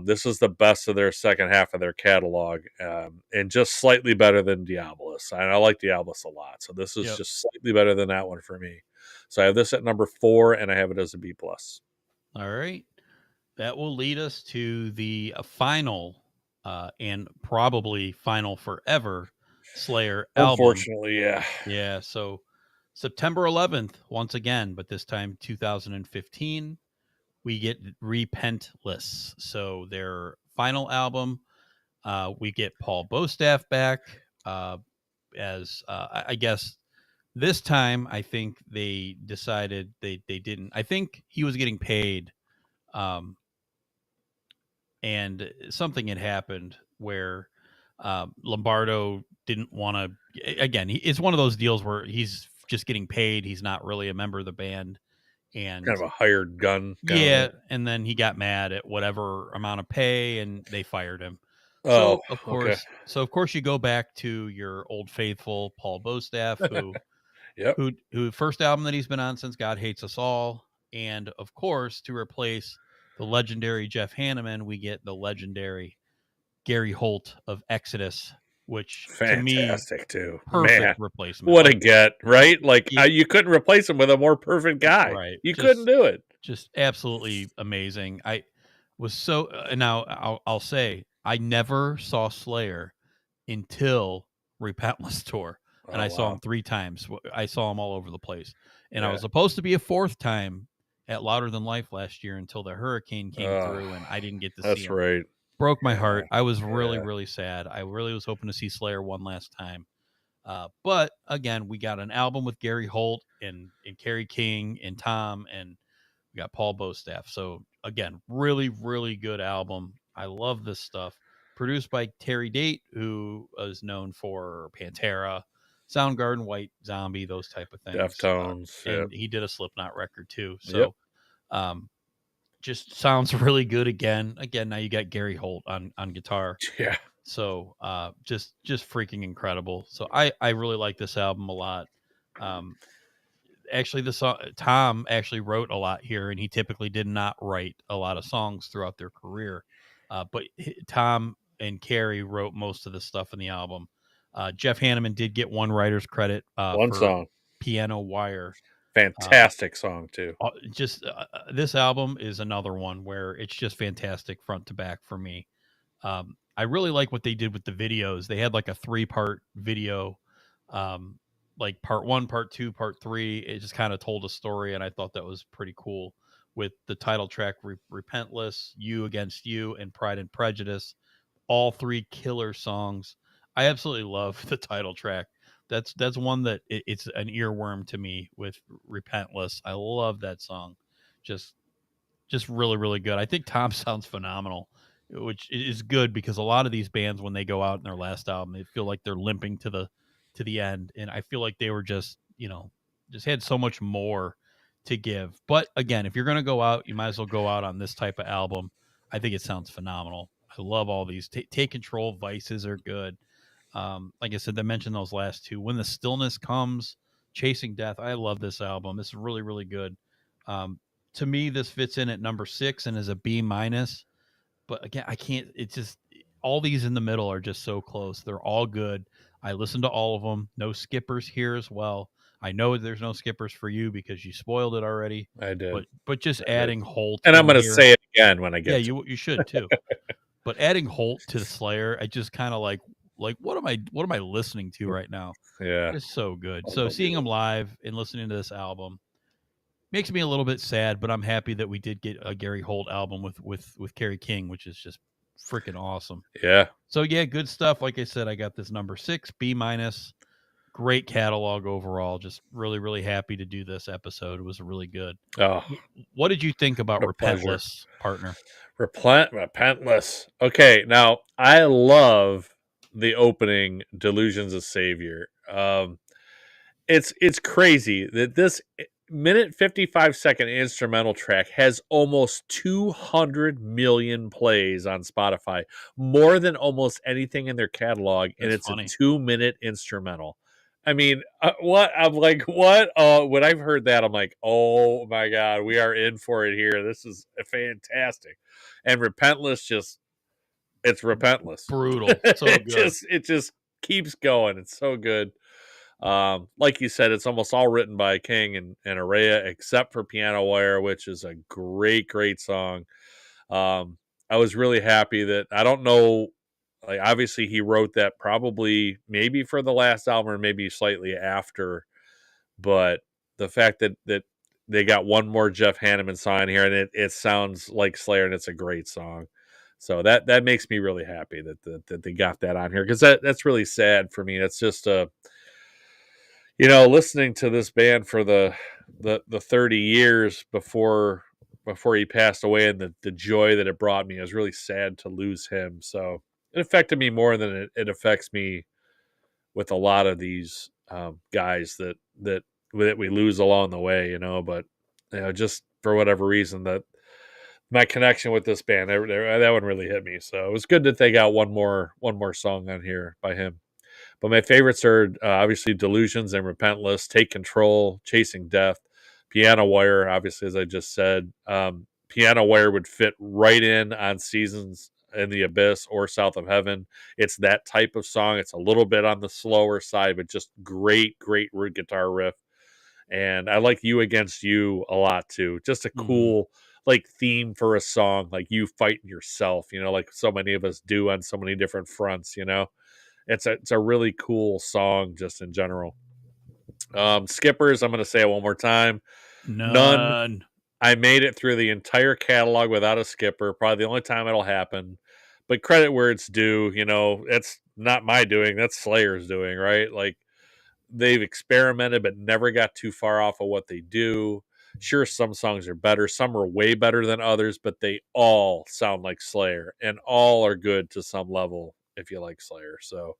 This is the best of their second half of their catalog, and just slightly better than Diabolus. And I like Diabolus a lot. So this is Yep. just slightly better than that one for me. So I have this at number 4, and I have it as a B+. All right. That will lead us to the final and probably final forever Slayer album. Unfortunately, yeah. Yeah. So September 11th, once again, but this time 2015, we get Repentless. So their final album, we get Paul Bostaff back as, I guess, this time, I think they decided they didn't. I think he was getting paid, and something had happened where Lombardo didn't want to. Again, it's one of those deals where he's just getting paid. He's not really a member of the band, and Kind of a hired gun. yeah. And then he got mad at whatever amount of pay, and they fired him. Oh, okay. So of course, you go back to your old faithful Paul Bostaff, who. Yep. Who first album that he's been on since God Hates Us All. And of course, to replace the legendary Jeff Hanneman, we get the legendary Gary Holt of Exodus, which to me, Fantastic too. perfect Man, replacement. what a Like, get, right? Like Yeah. you couldn't replace him with a more perfect guy. right. You couldn't do it. Just absolutely amazing. I was so now I'll say I never saw Slayer until Repentless tour, and Oh, I saw wow. him 3 times. I saw him all over the place, and I Yeah. was supposed to be a 4th time at Louder Than Life last year until the hurricane came through, and I didn't get to see That's him. right. Broke my Yeah. heart. I was really Yeah. really sad. I really was hoping to see Slayer one last time. But again, we got an album with Gary Holt and Kerry King and Tom, and we got Paul Bostaff. So again, really, really good album. I love this stuff. Produced by Terry Date, who is known for Pantera, Soundgarden, White Zombie, those type of things. Deftones. Yep. And he did a Slipknot record too. Yep. So just sounds really good again. Again, now you got Gary Holt on guitar. Yeah. So just freaking incredible. So I really like this album a lot. Actually, the song Tom actually wrote a lot here, and he typically did not write a lot of songs throughout their career. But Tom and Carrie wrote most of the stuff in the album. Jeff Hanneman did get one writer's credit One for song. Piano Wire. Fantastic song too. This album is another one where it's just fantastic front to back for me. I really like what they did with the videos. They had like a 3-part video, like part 1, part 2, part 3. It just kind of told a story, and I thought that was pretty cool. With the title track Repentless, You Against You, and Pride and Prejudice, all 3 killer songs. I absolutely love the title track. That's one that it's an earworm to me with Repentless. I love that song. Just really, really good. I think Tom sounds phenomenal, which is good because a lot of these bands, when they go out in their last album, they feel like they're limping to the end. And I feel like they were just had so much more to give. But again, if you're going to go out, you might as well go out on this type of album. I think it sounds phenomenal. I love all these. Take Control, Vices are good. Like I said, I mentioned those last 2. When the Stillness Comes, Chasing Death. I love this album. This is really, really good. To me, this fits in at number 6 and is a B-. But again, I can't. It's just all these in the middle are just so close. They're all good. I listened to all of them. No skippers here as well. I know there's no skippers for you because you spoiled it already. I did. But just adding Holt, and I'm in going to here- say it again when I get. Yeah, you should too. But adding Holt to the Slayer, I just kind of like what am I listening to right now? Yeah. It's so good. So seeing him live and listening to this album makes me a little bit sad, but I'm happy that we did get a Gary Holt album with Kerry King, which is just freaking awesome. Yeah. So yeah, good stuff. Like I said, I got this number 6, B-. Great catalog overall. Just really, really happy to do this episode. It was really good. Oh, what did you think about what a pleasure. Repentless, partner? Repentless. Okay, now I love the opening Delusions of Savior. It's crazy that this minute 55-second instrumental track has almost 200 million plays on Spotify, more than almost anything in their catalog, and it's funny. a 2-minute instrumental. I mean, what? I'm like, what? When I've heard that, I'm like, oh my God, we are in for it here. This is fantastic. And Repentless it's Repentless. Brutal. So good. It just keeps going. It's so good. Like you said, it's almost all written by King and Araya, except for Piano Wire, which is a great, great song. I was really happy that I don't know. Like, obviously, he wrote that probably maybe for the last album or maybe slightly after. But the fact that they got one more Jeff Hanneman song here, and it sounds like Slayer, and it's a great song. So that makes me really happy that they got that on here, because that's really sad for me. It's just listening to this band for the 30 years before he passed away, and the joy that it brought me. I was really sad to lose him. So it affected me more than it affects me with a lot of these guys that we lose along the way, but just for whatever reason, that my connection with this band, that one really hit me. So it was good that they got one more song on here by him. But my favorites are obviously Delusions and Repentless, Take Control, Chasing Death, Piano Wire, obviously, as I just said. Piano Wire would fit right in on Seasons in the Abyss or South of Heaven. It's that type of song. It's a little bit on the slower side, but just great guitar riff. And I like You Against You a lot too. Just a cool like theme for a song, like you fighting yourself, like so many of us do on so many different fronts. It's a really cool song just in general. Skippers, I'm going to say it one more time. None. I made it through the entire catalog without a skipper. Probably the only time it'll happen. But credit where it's due. It's not my doing. That's Slayer's doing, right? Like, they've experimented but never got too far off of what they do. Sure, some songs are better. Some are way better than others, but they all sound like Slayer, and all are good to some level if you like Slayer. So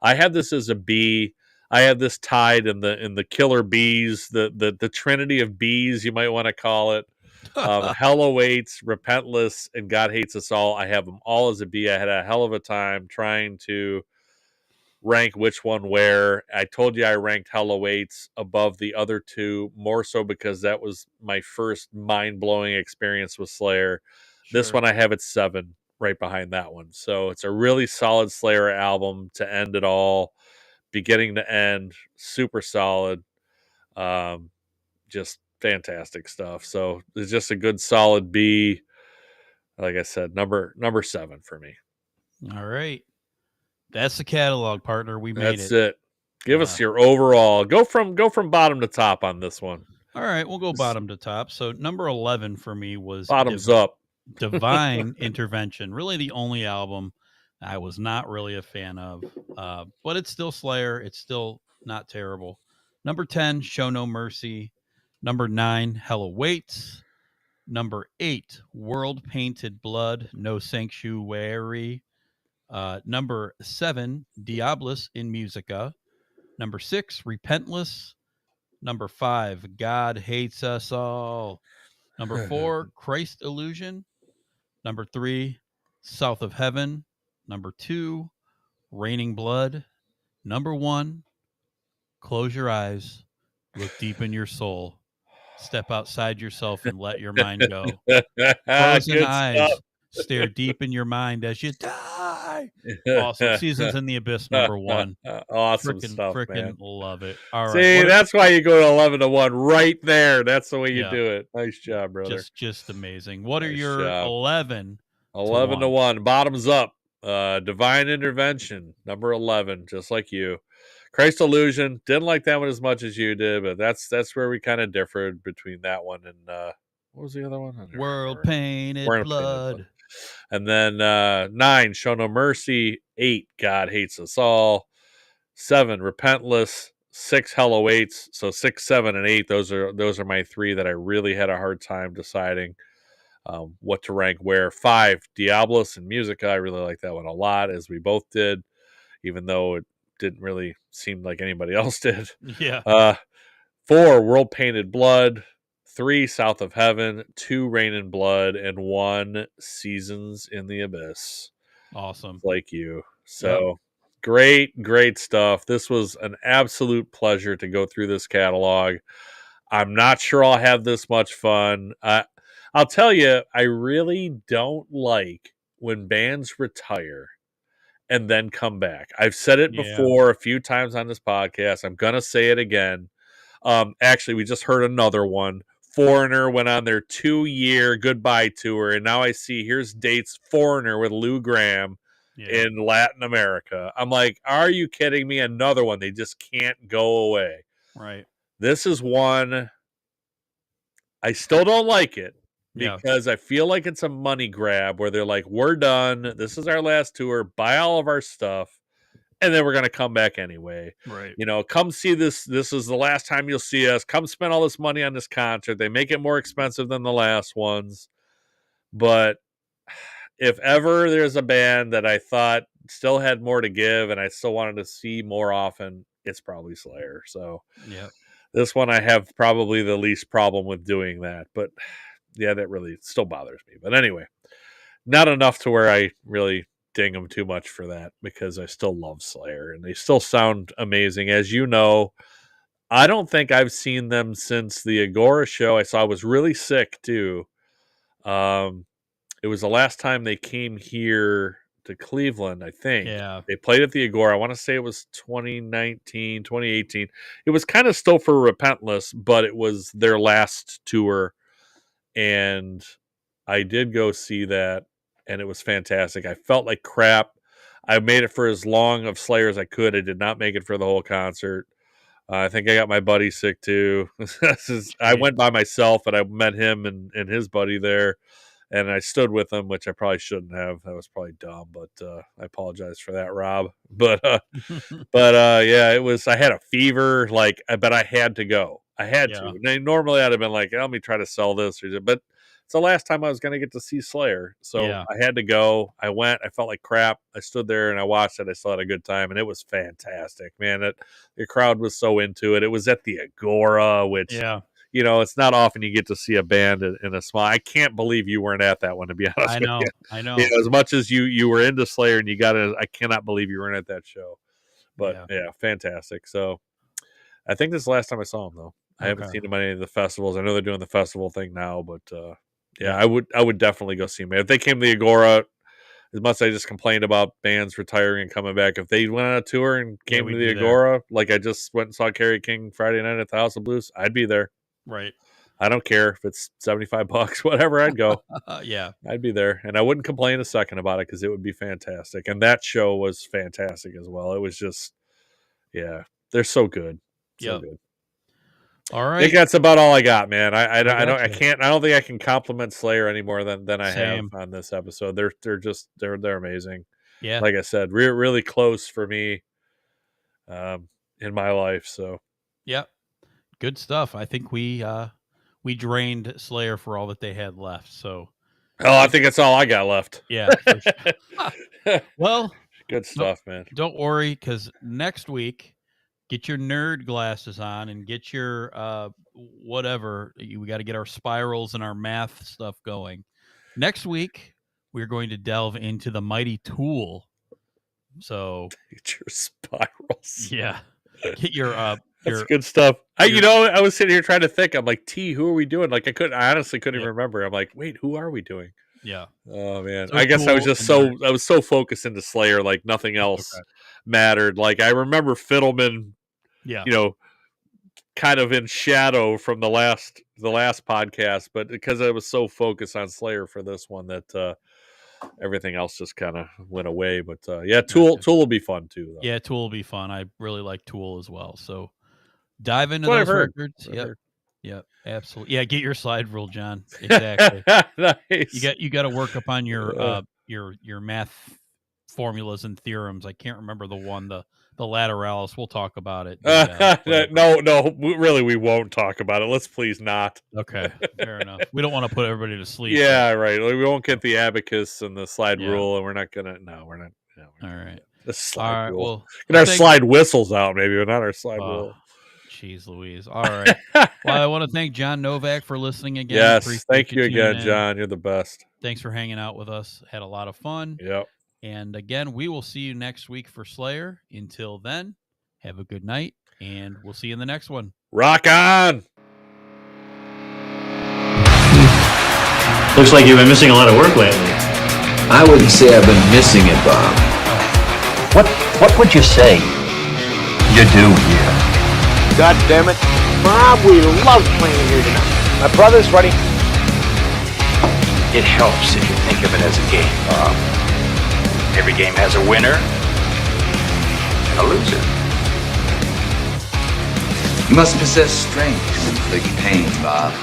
I have this as a B. I have this tied in the killer bees, the trinity of bees, you might want to call it. Hell Awaits, Repentless, and God Hates Us All. I have them all as a B. I had a hell of a time trying to rank which one where. I told you I ranked Hell Awaits above the other two, more so because that was my first mind-blowing experience with Slayer. Sure. This one I have at 7, right behind that one. So it's a really solid Slayer album to end it all, beginning to end, super solid. Just fantastic stuff. So it's just a good solid B. Like I said, number 7 for me. All right. That's the catalog, partner. We made That's it. Give us your overall. Go from bottom to top on this one. All right, we'll go bottom to top. So number 11 for me was bottoms up. Divine Intervention. Really the only album I was not really a fan of. But it's still Slayer. It's still not terrible. Number 10, Show No Mercy. Number 9, Hell Awaits. Number 8, World Painted Blood, No Sanctuary. Number 7, Diabolus in Musica. Number 6, Repentless. Number 5, God Hates Us All. Number 4, Christ Illusion. Number 3, South of Heaven. Number 2, Raining Blood. Number 1, Close Your Eyes, Look Deep in Your Soul, Step Outside Yourself and Let Your Mind Go. Frozen Eyes, Stare Deep in Your Mind as you die. Awesome. Seasons in the Abyss, number 1. Awesome stuff, man. Love it. All right. See, that's why you go to 11 to 1 right there. That's the way you do it. Nice job, brother. Just amazing. What are your 11? 11 to 1. Bottoms up. Divine Intervention, number 11, just like you. Christ Illusion, didn't like that one as much as you did, but that's where we kind of differed between that one and what was the other one? World Painted Blood. And then 9, Show No Mercy. 8, God Hates Us All. 7, Repentless. 6, Hell Awaits. So 6, 7, and 8. Those are my 3 that I really had a hard time deciding what to rank where. 5, Diabolus and Musica. I really like that one a lot, as we both did, even though it didn't really seem like anybody else did. Yeah. 4, World Painted Blood. 3, South of Heaven. 2, Rain and Blood. And 1, Seasons in the Abyss. Awesome. Like you. So great stuff. This was an absolute pleasure to go through this catalog. I'm not sure I'll have this much fun. I'll tell you, I really don't like when bands retire and then come back. I've said it before a few times on this podcast. I'm going to say it again. Actually, we just heard another one. Foreigner went on their 2-year goodbye tour, and now I see here's dates Foreigner with Lou Gramm in Latin America. I'm like, are you kidding me? Another one. They just can't go away. Right. This is one. I still don't like it. Because I feel like it's a money grab where they're like, we're done. This is our last tour. Buy all of our stuff. And then we're going to come back anyway. Right. Come see this. This is the last time you'll see us. Come spend all this money on this concert. They make it more expensive than the last ones. But if ever there's a band that I thought still had more to give and I still wanted to see more often, it's probably Slayer. So this one I have probably the least problem with doing that. But yeah, that really still bothers me. But anyway, not enough to where I really ding them too much for that, because I still love Slayer and they still sound amazing. As you know, I don't think I've seen them since the Agora show I saw. I was really sick too. it was the last time they came here to Cleveland, I think. Yeah. They played at the Agora. I want to say it was 2019, 2018. It was kind of still for Repentless, but it was their last tour. And I did go see that, and it was fantastic. I felt like crap. I made it for as long of Slayer as I could. I did not make it for the whole concert. I think I got my buddy sick too. I went by myself, and I met him and his buddy there, and I stood with them, which I probably shouldn't have. That was probably dumb, but I apologize for that, Rob. But yeah, it was. I had a fever, but I had to go. I had to. Now, normally, I'd have been like, let me try to sell this, but it's the last time I was going to get to see Slayer, so I had to go. I went. I felt like crap. I stood there and I watched it. I still had a good time, and it was fantastic, man. The crowd was so into it. It was at the Agora, which it's not often you get to see a band in a small. I can't believe you weren't at that one, to be honest. I know. As much as you were into Slayer and you got it, I cannot believe you weren't at that show. But yeah, fantastic. So I think this is the last time I saw him, though. I haven't seen him at any of the festivals. I know they're doing the festival thing now, but I would definitely go see him. If they came to the Agora, as much as I just complained about bands retiring and coming back, if they went on a tour and came to the Agora, like I just went and saw Kerry King Friday night at the House of Blues, I'd be there. Right. I don't care if it's $75, whatever, I'd go. I'd be there, and I wouldn't complain a second about it because it would be fantastic. And that show was fantastic as well. It was just, they're so good, so good. All right, I think that's about all I got, man. I don't think I can compliment Slayer any more than I have on this episode. They're amazing. Yeah, like I said, really close for me, in my life. So good stuff. I think we drained Slayer for all that they had left. So, I think that's all I got left. Yeah. For sure. Well, good stuff, man. Don't worry, because next week, get your nerd glasses on and get your whatever. We got to get our spirals and our math stuff going. Next week, we're going to delve into the mighty Tool. So get your spirals. Yeah. Get your that's good stuff. I was sitting here trying to think. I'm like, who are we doing? Like I honestly couldn't even remember. I'm like, wait, who are we doing? Yeah. Oh man. So I guess Tool I was just I was so focused into Slayer, like nothing else mattered. Like I remember Fiddleman, kind of in shadow from the last podcast, but because I was so focused on Slayer for this one that everything else just kind of went away. But Tool will be fun too, though. Yeah, Tool will be fun. I really like Tool as well. So dive into those records. Yep, absolutely. Yeah, get your slide rule, John. Exactly. Nice. You got to work upon your math formulas and theorems. I can't remember the lateralis. We'll talk about it. No, really, we won't talk about it. Let's please not. Okay, fair enough. We don't want to put everybody to sleep. Yeah, right. We won't get the abacus and the slide rule, and we're not gonna. No, we're not. No, all right. The slide rule. Well, get our slide whistles out, maybe, but not our slide rule. Jeez Louise. All right. Well, I want to thank John Novak for listening again. Yes, thank you again, John. You're the best. Thanks for hanging out with us. Had a lot of fun. Yep. And again, we will see you next week for Slayer. Until then, have a good night, and we'll see you in the next one. Rock on! Looks like you've been missing a lot of work lately. I wouldn't say I've been missing it, Bob. What would you say you do here? God damn it. Bob, we love playing here tonight. My brother's ready. It helps if you think of it as a game, Bob. Every game has a winner and a loser. You must possess strength to inflict pain, Bob.